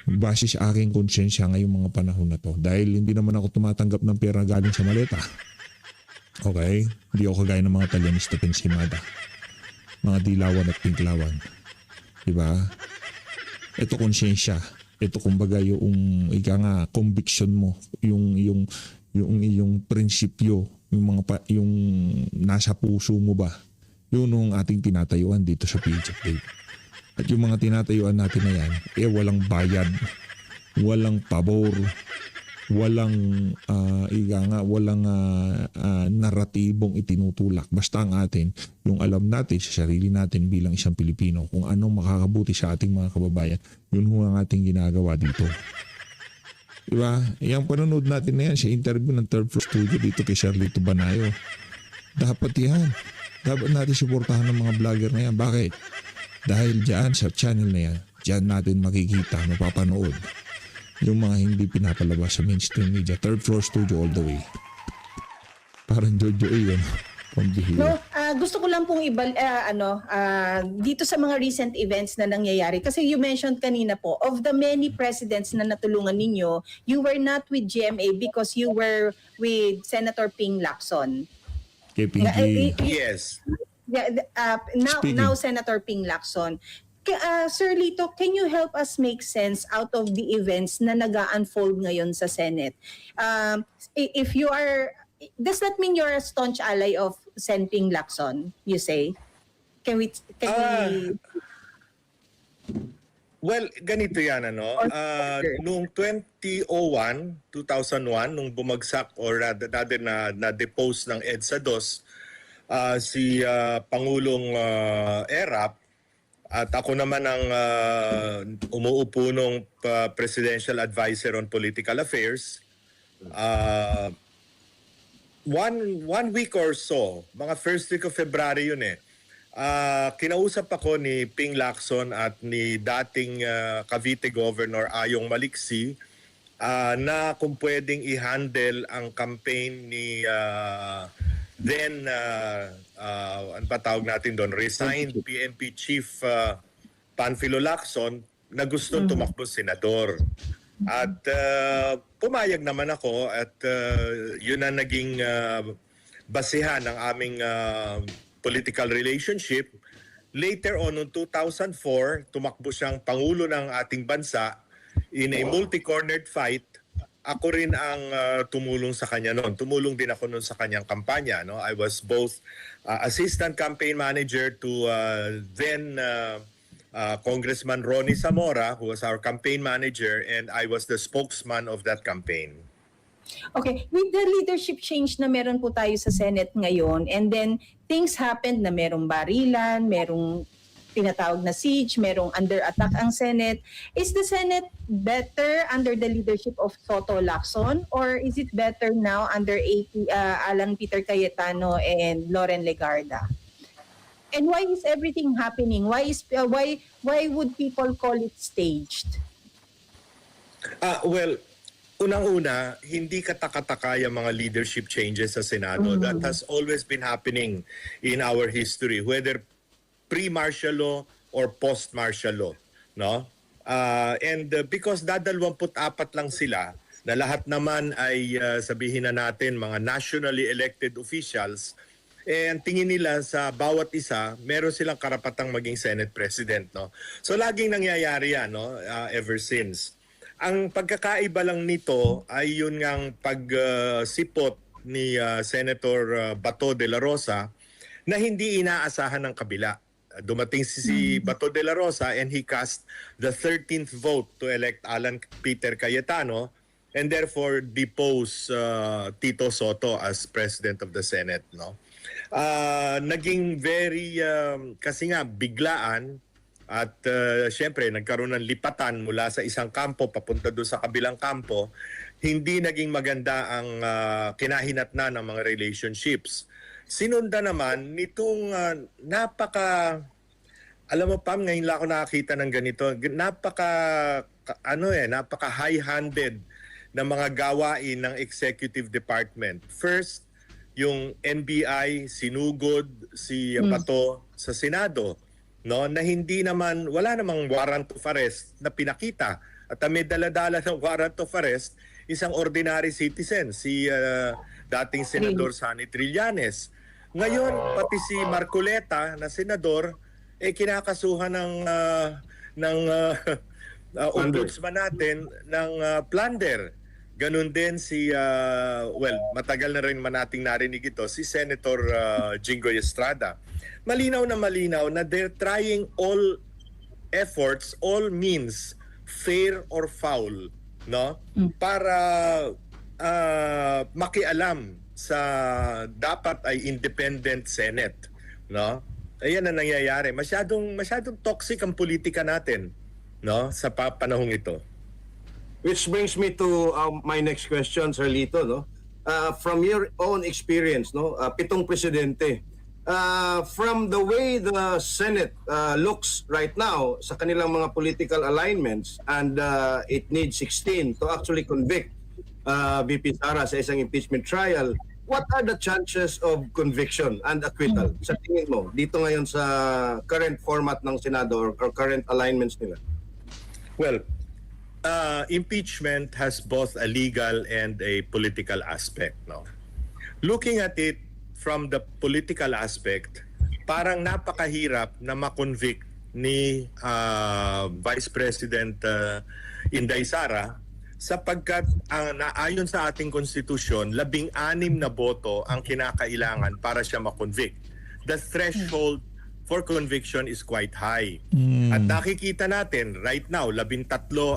Speaker 1: Base sa aking konsensya ngayong mga panahon na to. Dahil hindi naman ako tumatanggap ng pera galing sa maleta. Okay? Hindi ako kagaya ng mga Talyanista Pensimada. Mga Dilawan at Pinklawan. Diba? Ito konsensya. Ito kumbaga yung conviction mo. Yung prinsipyo. Yung nasa puso mo ba. Yun ang ating tinatayuan dito sa PHF. At yung mga tinatayuan natin na yan, walang bayad, walang pabor, walang naratibong itinutulak. Basta ang atin, yung alam natin sa sarili natin bilang isang Pilipino, kung anong makakabuti sa ating mga kababayan, yun ho ang ating ginagawa dito. Diba? Yung panonood natin na yan, sa interview ng Third Floor Studio dito kay Lito Banayo. Dapat yan. Dapat natin suportahan ng mga vlogger na yan. Bakit? Dahil dyan sa channel na yan, dyan natin makikita, mapapanood yung mga hindi pinapalabas sa mainstream media. Third Floor Studio all the way. Parang Jojo yun.
Speaker 6: No, gusto ko lang pong dito sa mga recent events na nangyayari. Kasi you mentioned kanina po, of the many presidents na natulungan ninyo, you were not with GMA because you were with Senator Ping Lacson.
Speaker 1: KPG.
Speaker 7: Yes.
Speaker 6: Now Senator Ping Lacson. Sir Lito, can you help us make sense out of the events na nag-unfold ngayon sa Senate? If you are, does that mean you're a staunch ally of Sen Ping Lacson, you say? Can we
Speaker 7: Well, ganito yan, noong 2001, nung bumagsak or rather na-depose ng EDSA 2, si Pangulong Erap at ako naman ang umuupo ng Presidential Advisor on Political Affairs. One week or so, mga first week of February yun kinausap ako ni Ping Lacson at ni dating Cavite Governor Ayong Maliksi na kung pwedeng i-handle ang campaign ni then ano pa tawag natin doon, resigned PNP Chief Panfilo Lacson na gusto tumakbo senador. At pumayag naman ako at yun ang naging basihan ng aming political relationship. Later on, noong 2004, tumakbo siyang Pangulo ng ating bansa in a multi-cornered fight. Ako rin ang tumulong sa kanya noon. Tumulong din ako noon sa kanyang kampanya. No? I was both assistant campaign manager to then Congressman Ronnie Zamora, who was our campaign manager, and I was the spokesman of that campaign.
Speaker 6: Okay, with the leadership change na meron po tayo sa Senate ngayon, and then things happened na merong barilan, merong tinatawag na siege, merong under attack ang Senate. Is the Senate better under the leadership of Soto Lacson, or is it better now under Alan Peter Cayetano and Loren Legarda? And why is everything happening? Why would people call it staged?
Speaker 7: Well, unang-una, hindi katakataka yung mga leadership changes sa Senado. That has always been happening in our history, whether pre-martial law or post-martial law, no? Because dadalwamput-apat lang sila, na lahat naman ay sabihin na natin mga nationally elected officials, ang tingin nila sa bawat isa, meron silang karapatang maging Senate President, no? So laging nangyayari yan, no? Ever since. Ang pagkakaiba lang nito ay yun ngang pagsipot ni Senator Bato de la Rosa na hindi inaasahan ng kabila. Dumating si Bato de la Rosa and he cast the 13th vote to elect Alan Peter Cayetano and therefore depose Tito Soto as President of the Senate, no? Naging very kasi nga biglaan at syempre nagkaroon ng lipatan mula sa isang kampo papunta doon sa kabilang kampo. Hindi naging maganda ang kinahinatnan ng mga relationships. Sinunda naman nitong alam mo Pam, ngayon lang ako nakakita ng ganito, napaka high-handed na mga gawain ng executive department. First, yung NBI sinugod si Bato sa Senado, no, na hindi naman, wala namang warrant of arrest na pinakita. At may dala-dala ng warrant of arrest isang ordinary citizen, si dating Senador Sonny Trillanes. Ngayon, pati si Marcoleta na senador kinakasuhan ng ombudsman natin ng plunder. Ganun din si, matagal na rin nating narinig ito, si Senator Jinggoy Estrada. Malinaw na they're trying all efforts, all means, fair or foul, no? Para makialam sa dapat ay independent Senate, no? Ayan na nangyayari. Masyadong toxic ang politika natin, no, sa panahong ito.
Speaker 8: Which brings me to my next question, Sir Lito, no? From your own experience, no? 7 presidente. From the way the Senate looks right now sa kanilang mga political alignments and it needs 16 to actually convict VP Sara sa isang impeachment trial, what are the chances of conviction and acquittal sa tingin mo dito ngayon sa current format ng Senado or current alignments nila?
Speaker 7: Well, impeachment has both a legal and a political aspect, no? Looking at it from the political aspect, parang napakahirap na makonvict ni Vice President Inday Sara sapagkat ayon sa ating konstitusyon, 16 na boto ang kinakailangan para siya makonvict. The threshold for conviction is quite high. At nakikita natin right now, 13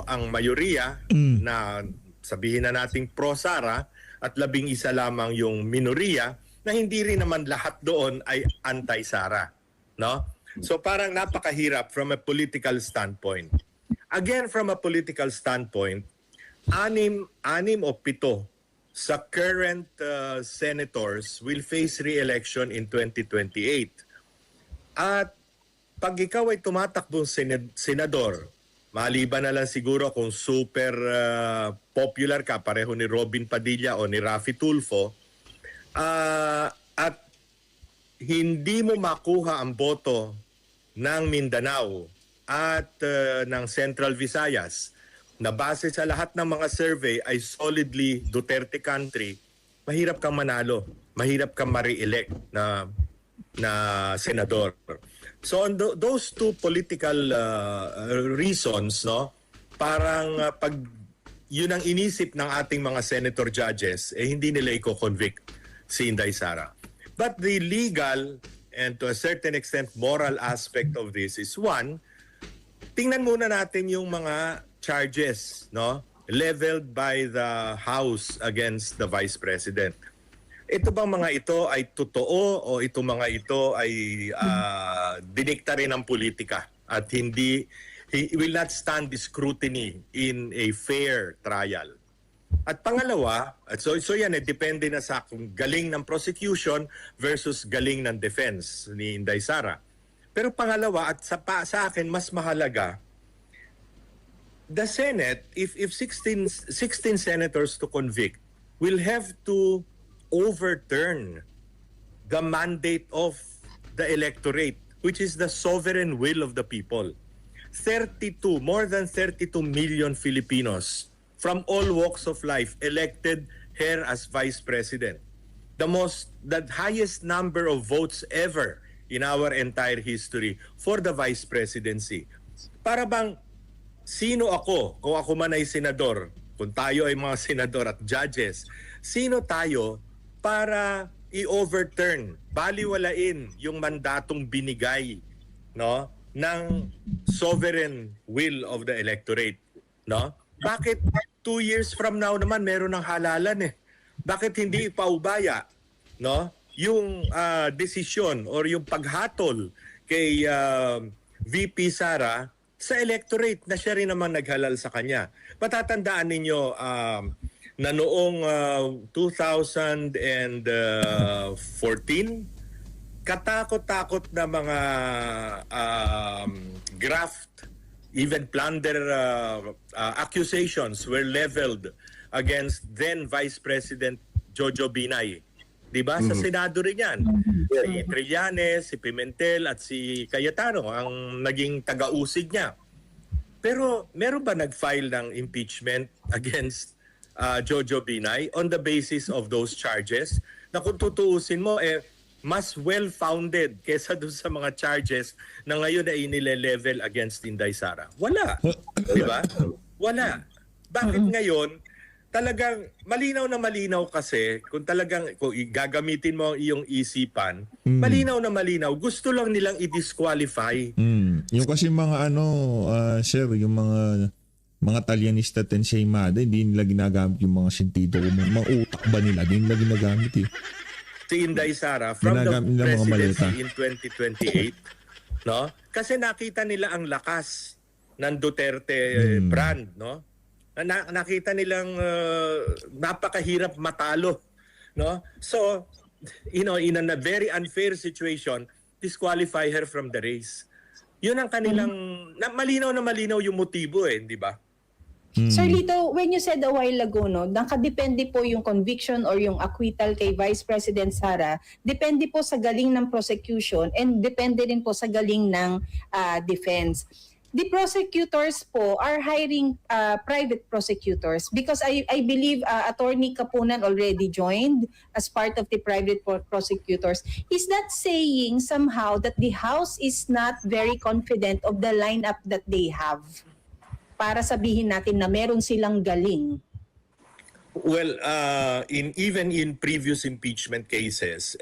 Speaker 7: ang mayoriya na sabihin na nating pro-Sara at 11 lamang yung minoriya na hindi rin naman lahat doon ay anti-Sara, no? So parang napakahirap from a political standpoint. Again, from a political standpoint, 6 o 7 sa current senators will face re-election in 2028. At pag ikaw ay tumatakbong senador, maliban na lang siguro kung super popular ka, pareho ni Robin Padilla o ni Raffy Tulfo, at hindi mo makuha ang boto ng Mindanao at ng Central Visayas, na base sa lahat ng mga survey ay solidly Duterte country, mahirap kang manalo, mahirap kang ma-re-elect na senador. So on those two political reasons, no, parang pag yun ang inisip ng ating mga senator judges, hindi nila i-convict si Inday Sara. But the legal and to a certain extent moral aspect of this is one, tingnan muna natin yung mga charges, no, leveled by the House against the Vice President. Ito bang mga ito ay totoo o ito mga ito ay dinikta rin ng politika at he will not stand the scrutiny in a fair trial? At pangalawa, so yan, depende na sa kung galing ng prosecution versus galing ng defense ni Inday Sara. Pero pangalawa, at sa akin mas mahalaga, the Senate, if 16 senators to convict, will have to overturn the mandate of the electorate which is the sovereign will of the people. More than 32 million Filipinos from all walks of life elected her as Vice President. The highest number of votes ever in our entire history for the Vice Presidency. Para bang, sino ako, kung ako man ay senador, kung tayo ay mga senador at judges, sino tayo para i-overturn, baliwalain yung mandatong binigay, no, ng sovereign will of the electorate, no? Bakit 2 years from now naman meron ng halalan eh? Bakit hindi ipaubaya, no, yung desisyon or yung paghatol kay VP Sara sa electorate na siya rin naman naghalal sa kanya? Patatandaan ninyo na noong 2014, katakot-takot na mga graft, even plunder accusations were leveled against then Vice President Jojo Binay. Diba? Sa Senado rin yan. Si Trillanes, si Pimentel at si Cayetano ang naging taga-usig niya. Pero meron ba nag-file ng impeachment against Jojo Binay on the basis of those charges? Na kung tutuusin mo, mas well-founded kesa doon sa mga charges na ngayon ay inile-level against Inday Sara. Wala. Di ba? Wala. Bakit ngayon, talagang malinaw na malinaw kasi, kung gagamitin mo ang iyong isipan, malinaw na malinaw, gusto lang nilang i-disqualify.
Speaker 1: Yung kasi mga sir, yung mga Talyanista Tenseimada, hindi nila ginagamit yung mga sentido. Mga utak ba nila? Hindi nila ginagamit eh.
Speaker 7: Si Inday Sara from
Speaker 1: Ginagamit
Speaker 7: the
Speaker 1: nila mga maleta.
Speaker 7: presidency in 2028, no? Kasi nakita nila ang lakas ng Duterte brand, no? Nakita nilang napakahirap matalo, no? So, in a very unfair situation, disqualify her from the race. Yun ang kanilang malinaw na malinaw yung motibo di ba?
Speaker 6: Sir Lito, when you said a while ago, no, nakadepende po yung conviction or yung acquittal kay Vice President Sara, depende po sa galing ng prosecution and depende rin po sa galing ng defense. The prosecutors po are hiring private prosecutors because I believe Attorney Kapunan already joined as part of the private prosecutors. Is that saying somehow that the House is not very confident of the lineup that they have? Para sabihin natin na meron silang galing.
Speaker 7: Well, even in previous impeachment cases,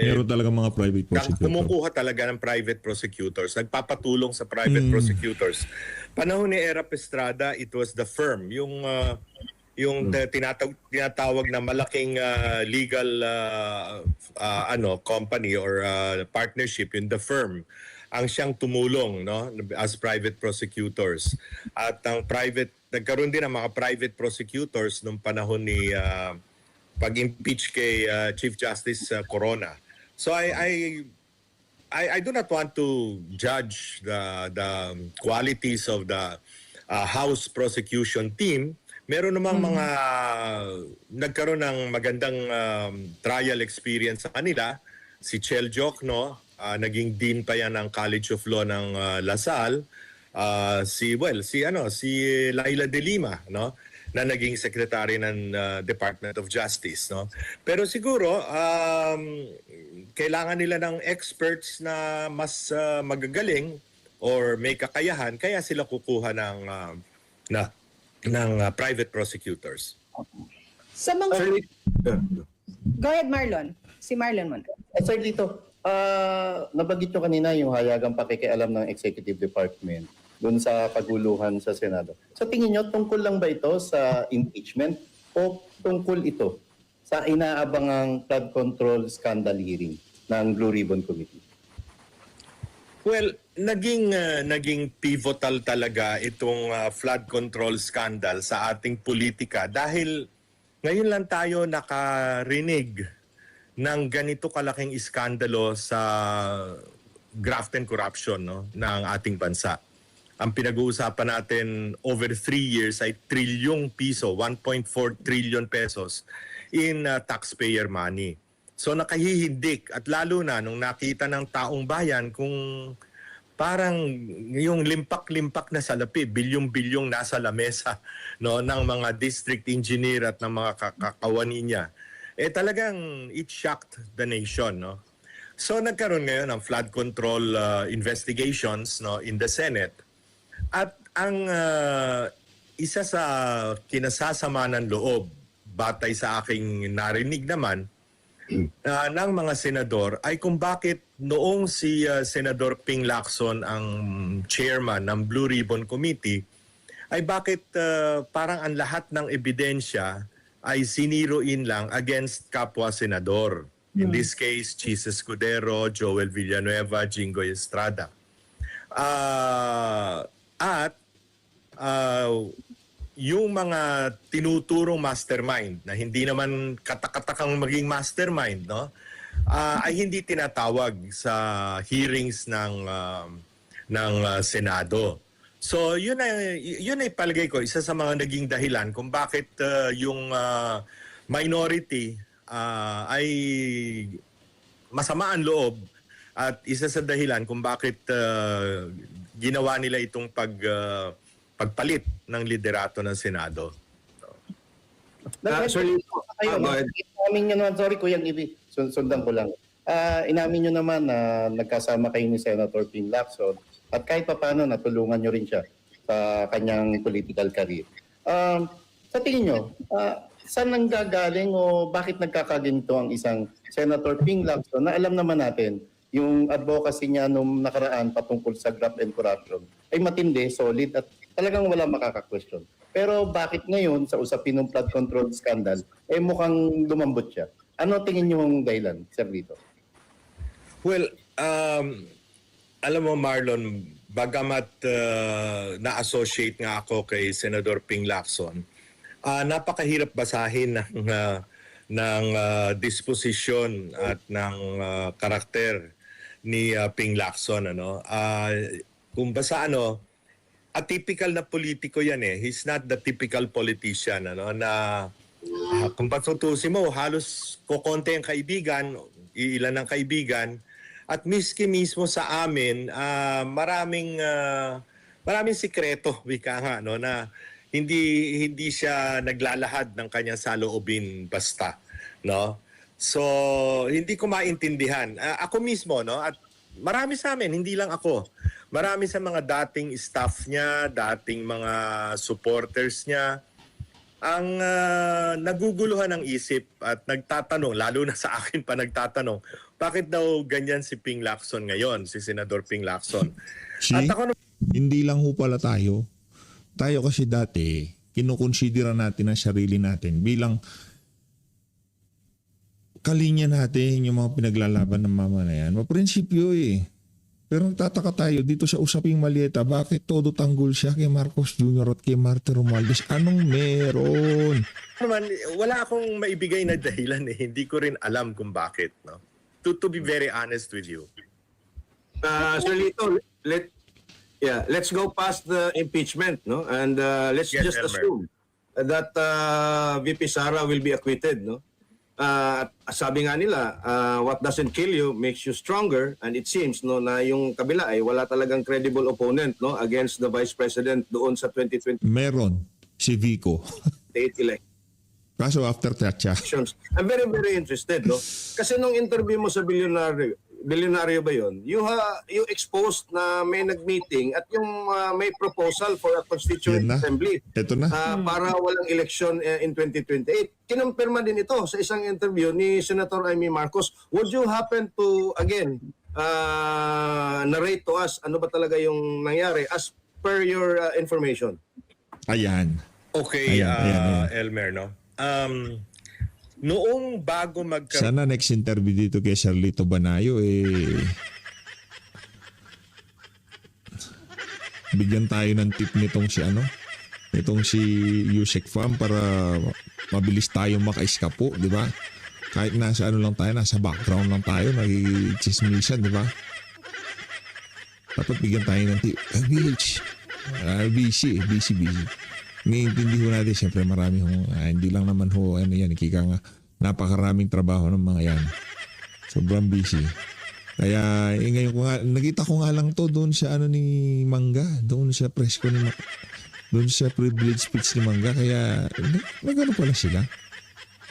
Speaker 1: Meron talaga mga private prosecutors.
Speaker 7: kumukuha talaga ng private prosecutors, nagpapatulong sa private prosecutors. Panahon ni Erap Estrada, it was the firm, yung tinatawag na malaking legal company or partnership, in the firm ang siyang tumulong, no, as private prosecutors. At nagkaroon din ng mga private prosecutors nung panahon ni pag-impeach kay Chief Justice Corona. So I do not want to judge the qualities of the House prosecution team. Meron namang mga nagkaroon ng magandang trial experience sa kanila. Si Chel Jokno, naging dean pa yan ng College of Law ng LaSalle. Si Laila de Lima, no, na naging secretary ng Department of Justice, no. Pero siguro kailangan nila ng experts na mas magagaling or may kakayahan, kaya sila kukuha ng private prosecutors.
Speaker 6: Sa mga... Go ahead, Marlon. Si Marlon muna.
Speaker 4: Sir Lito, nabanggit nyo kanina yung hayagang pakikialam ng Executive Department doon sa kaguluhan sa Senado. Sa tingin nyo, tungkol lang ba ito sa impeachment o tungkol ito sa inaabangang flood control scandal hearing ng Blue Ribbon Committee?
Speaker 7: Well, naging pivotal talaga itong flood control scandal sa ating politika dahil ngayon lang tayo nakarinig ng ganito kalaking iskandalo sa graft and corruption, no, ng ating bansa. Ang pinag-uusapan natin over 3 years ay trilyong piso, 1.4 trillion pesos in taxpayer money. So nakahihindik at lalo na nung nakita ng taong bayan kung parang yung limpak-limpak na salapi, bilyong-bilyong nasa lamesa no, ng mga district engineer at ng mga kakawani niya. Talagang it shocked the nation. No? So nagkaroon ngayon ng flood control investigations no, in the Senate. At ang isa sa kinasasama ng loob, batay sa aking narinig naman, ng mga senador ay kung bakit noong si Senador Ping Lacson ang chairman ng Blue Ribbon Committee ay bakit parang ang lahat ng ebidensya ay zero-in lang against kapwa senador. In this case, Chis Escudero, Joel Villanueva, Jingoy Estrada. Yung mga tinuturong mastermind na hindi naman katakatakang maging mastermind, no? Ay hindi tinatawag sa hearings ng Senado. So yun ay palagay ko isa sa mga naging dahilan kung bakit yung minority ay masama ang loob at isa sa dahilan kung bakit ginawa nila itong pagpalit ng liderato ng Senado.
Speaker 8: Sir Lito,
Speaker 4: Kayo,
Speaker 8: go ahead.
Speaker 4: inamin nyo naman, sorry Kuyang Ibi, sundan ko lang. Inamin nyo naman na nagkasama kayo ni Senator Ping Lacson at kahit papaano natulungan nyo rin siya sa kanyang political career. Sa tingin nyo, saan nanggagaling o bakit nagkakaginto ang isang Senator Ping Lacson na alam naman natin yung advocacy niya nung nakaraan patungkol sa graft and corruption ay matindi, solid at talagang wala makaka-question. Pero bakit ngayon sa usapin ng flood control scandal, mukhang lumambot siya? Ano tingin niyo ang dahilan, Sir Lito?
Speaker 7: Well, alam mo Marlon, bagamat na-associate nga ako kay Senador Ping Lacson, napakahirap basahin ng disposisyon at ng karakter ni Ping Lacson. Kung basa atypical na politiko yan eh. He's not the typical politician na kung patutusin mo, halos kokonti ang kaibigan, iilan ang kaibigan, at miski mismo sa amin, maraming sikreto, wika nga, na hindi siya naglalahad ng kanyang saloobin basta. No? So, hindi ko maintindihan. Ako mismo, at marami sa amin, hindi lang ako. Marami sa mga dating staff niya, dating mga supporters niya, ang naguguluhan ng isip at nagtatanong, lalo na sa akin pa nagtatanong, bakit daw ganyan si Ping Lacson ngayon, si Senador Ping Lacson? At ako
Speaker 1: Hindi lang ho pala tayo. Tayo kasi dati, kinukonsidera natin ang sarili natin bilang kalinya natin yung mga pinaglalaban ng mamamayan. Maprinsipyo eh. Pero nagtataka tayo dito sa usaping Malieta, bakit todo tanggol siya kay Marcos Jr. at kay Martin Romualdez? Anong meron?
Speaker 7: wala akong maibigay na dahilan eh. Hindi ko rin alam kung bakit. No? To be very honest with you.
Speaker 8: Sir Lito, let's go past the impeachment, no? And let's
Speaker 7: Yes,
Speaker 8: just
Speaker 7: Elmer.
Speaker 8: assume that VP Sara will be acquitted, no? Sabi nga nila, what doesn't kill you makes you stronger, and it seems na yung kabila ay wala talagang credible opponent against the Vice President doon sa 2028
Speaker 1: Meron. Si Vico.
Speaker 8: election.
Speaker 1: Kaso after that siya.
Speaker 8: I'm very, very interested, no? Kasi nung interview mo sa Bilyonaryo ba yun? You exposed na may nag-meeting at yung may proposal for a constituent
Speaker 1: Yan na.
Speaker 8: assembly
Speaker 1: Ito na.
Speaker 8: para walang election in 2028. Kinumpirma din ito sa isang interview ni Senator Amy Marcos. Would you happen to, again, narrate to us ano ba talaga yung nangyari as per your information?
Speaker 1: Ayan.
Speaker 7: Okay,
Speaker 1: Ayan.
Speaker 7: Elmer, no? Noong bago magkaroon...
Speaker 1: Sana next interview dito kay Charlito Banayo bigyan tayo ng tip nitong si Yusek Pham para mabilis tayo maka-eskapo, di ba? Kahit nasa lang tayo, nasa background lang tayo, nagchismisan, di ba? Dapat bigyan tayo ng tip. Busy. Ngaintindi ho natin, siyempre marami hindi lang naman ho, yan, kika nga, napakaraming trabaho ng mga yan. Sobrang busy. Kaya ngayon ko nga, nakita ko nga lang to doon sa ano ni Mangga, doon sa press ko doon sa privilege speech ni Mangga. Kaya nagano pala sila.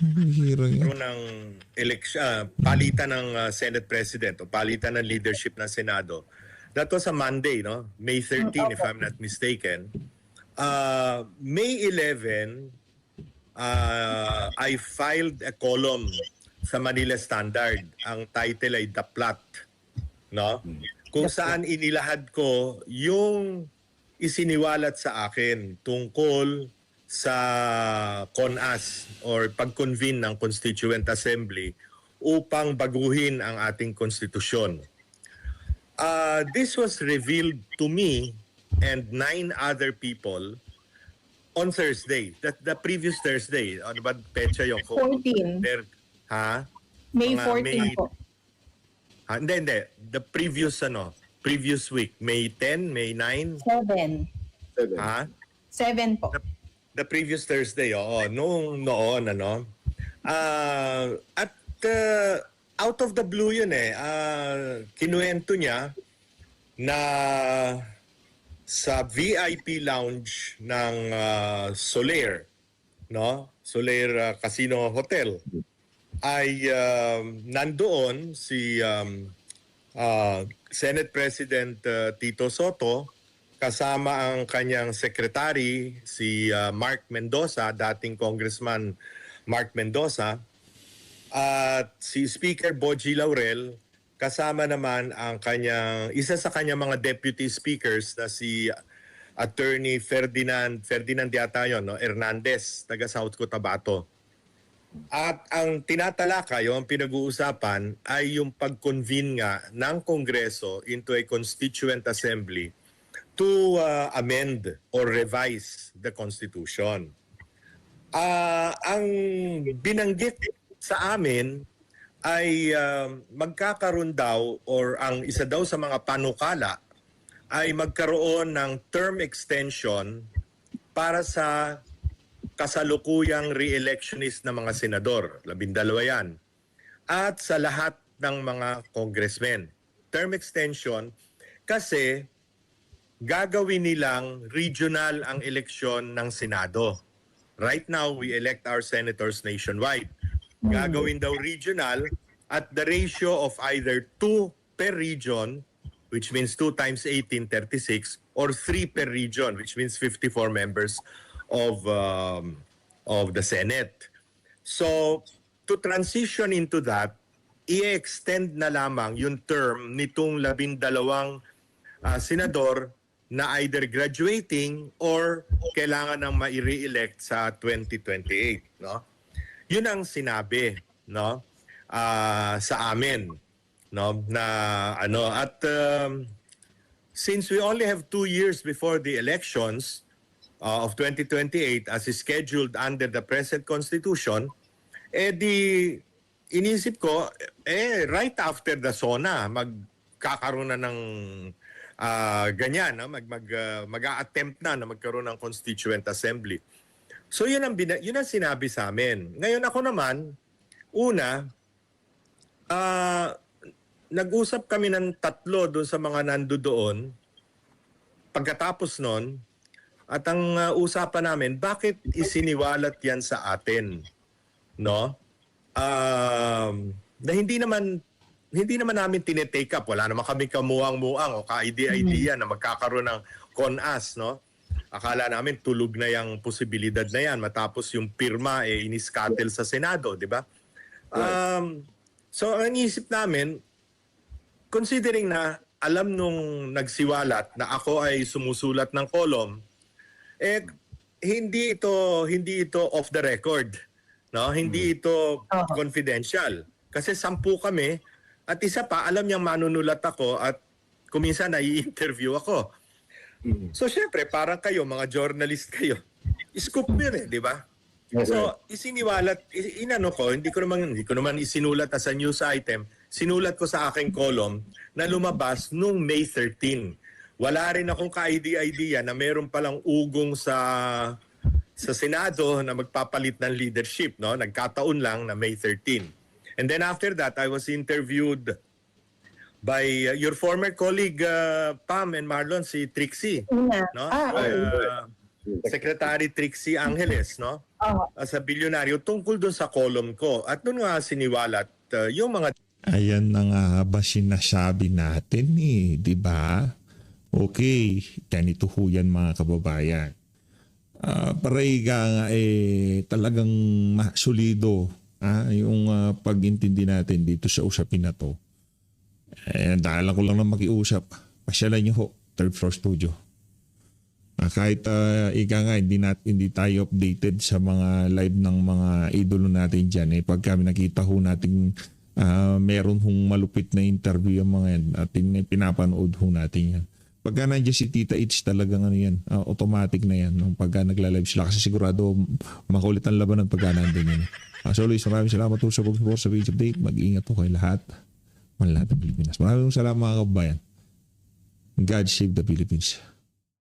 Speaker 1: Hihira nga.
Speaker 7: Pero ng palitan ng Senate President o palitan ng leadership ng Senado. That was a Monday, no? May 13, if I'm not mistaken. May 11, I filed a column sa Manila Standard. Ang title ay The Plot, no? Kung saan inilahad ko yung isiniwalat sa akin tungkol sa CONAS or pag-convene ng Constituent Assembly upang baguhin ang ating konstitusyon. This was revealed to me and 9 other people on Thursday, the previous Thursday. Ano ba petsa yung
Speaker 6: 14.
Speaker 7: Ha?
Speaker 6: May
Speaker 7: Mga
Speaker 6: 14 po.
Speaker 7: Hindi. The previous week. May 10, May 9.
Speaker 6: 7.
Speaker 8: 7.
Speaker 7: Ha?
Speaker 6: 7 po.
Speaker 7: The previous Thursday, oo. Noon, ano. Out of the blue yun eh. Kinuwento niya na sa VIP lounge ng Soler, no? Soler Casino Hotel, ay nandoon si Senate President Tito Soto kasama ang kanyang secretary si Mark Mendoza, dating Congressman Mark Mendoza, at si Speaker Bogie Laurel, kasama naman ang isa sa kanyang mga deputy speakers na si Attorney Ferdinand yata yun, no? Hernandez, taga South Cotabato. At ang tinatalakay o ang pinag-uusapan ay yung pag-convene nga ng Kongreso into a Constituent Assembly to amend or revise the Constitution. Ang binanggit sa amin ay magkakaroon daw or ang isa daw sa mga panukala ay magkaroon ng term extension para sa kasalukuyang re-electionist na mga senador, 12 yan, at sa lahat ng mga congressmen. Term extension kasi gagawin nilang regional ang eleksyon ng Senado. Right now, we elect our senators nationwide. Gagawin daw regional at the ratio of either 2 per region, which means 2 times 18, 36, or 3 per region, which means 54 members of the Senate. So, to transition into that, i-extend na lamang yung term nitong 12 senador na either graduating or kailangan ng mai-re-elect sa 2028, no? Yun ang sinabi, no? Sa amin, no? Na at since we only have 2 years before the elections of 2028 as is scheduled under the present constitution, inisip ko right after the SONA magkakaroon na ng ganyan, no? Mag-a-attempt na magkaroon ng Constituent Assembly. So yun ang sinabi sa amin. Ngayon ako naman, una, nag-usap kami ng 3 doon sa mga nandoon. Pagkatapos nun, at ang usapan namin, bakit isiniwalat yan sa atin? No? Na hindi naman namin tinetake up. Wala naman kami kamuang-muang o ka-idea na magkakaroon ng CONAS, no? Akala namin tulog na yung posibilidad na yan matapos yung pirma iniskatel sa Senado, di ba? So ang isip namin, considering na alam nung nagsiwalat na ako ay sumusulat ng column, hindi ito off the record, no? Hindi ito confidential. Kasi 10 kami at isa pa alam niyang manunulat ako at kuminsan nai-interview ako. So syempre parang kayo mga journalist kayo. Scoop yun di ba? So isiniwalat hindi ko naman isinulat as a news item. Sinulat ko sa aking column na lumabas nung May 13. Wala rin akong ka-idea na meron palang ugong sa Senado na magpapalit ng leadership, no? Nagkataon lang na May 13. And then after that, I was interviewed by your former colleague Pam and Marlon, si Trixie,
Speaker 6: Una.
Speaker 7: no?
Speaker 6: Okay.
Speaker 7: Secretary Trixie Angeles, no? Sa bilyonaryo tungkol doon sa column ko. At doon nga siniwalat yung mga
Speaker 1: Ayan na nga ba sinasabi natin di ba? Okay, ganito ho yan mga kababayan. Paraiga nga talagang solido yung pag-intindi natin dito sa usapin na to. Dahil ko lang na makiusap, pasyalan nyo ho, third floor studio. Kahit nga hindi tayo updated sa mga live ng mga idolo natin dyan, pag kami nakita ho natin meron hong malupit na interview yung mga yan at pinapanood ho natin yan. Pagka nandiyan si Tita Itch talagang yan, automatic na yan pagka nagla-live sila kasi sigurado makulit ang laban ng pagka nandun yan. So Luis, maraming salamat po sa pag-support sa video update. Mag-iingat po kayo lahat. Malahat ng Pilipinas. Maraming salamat mga kababayan. God save the Philippines.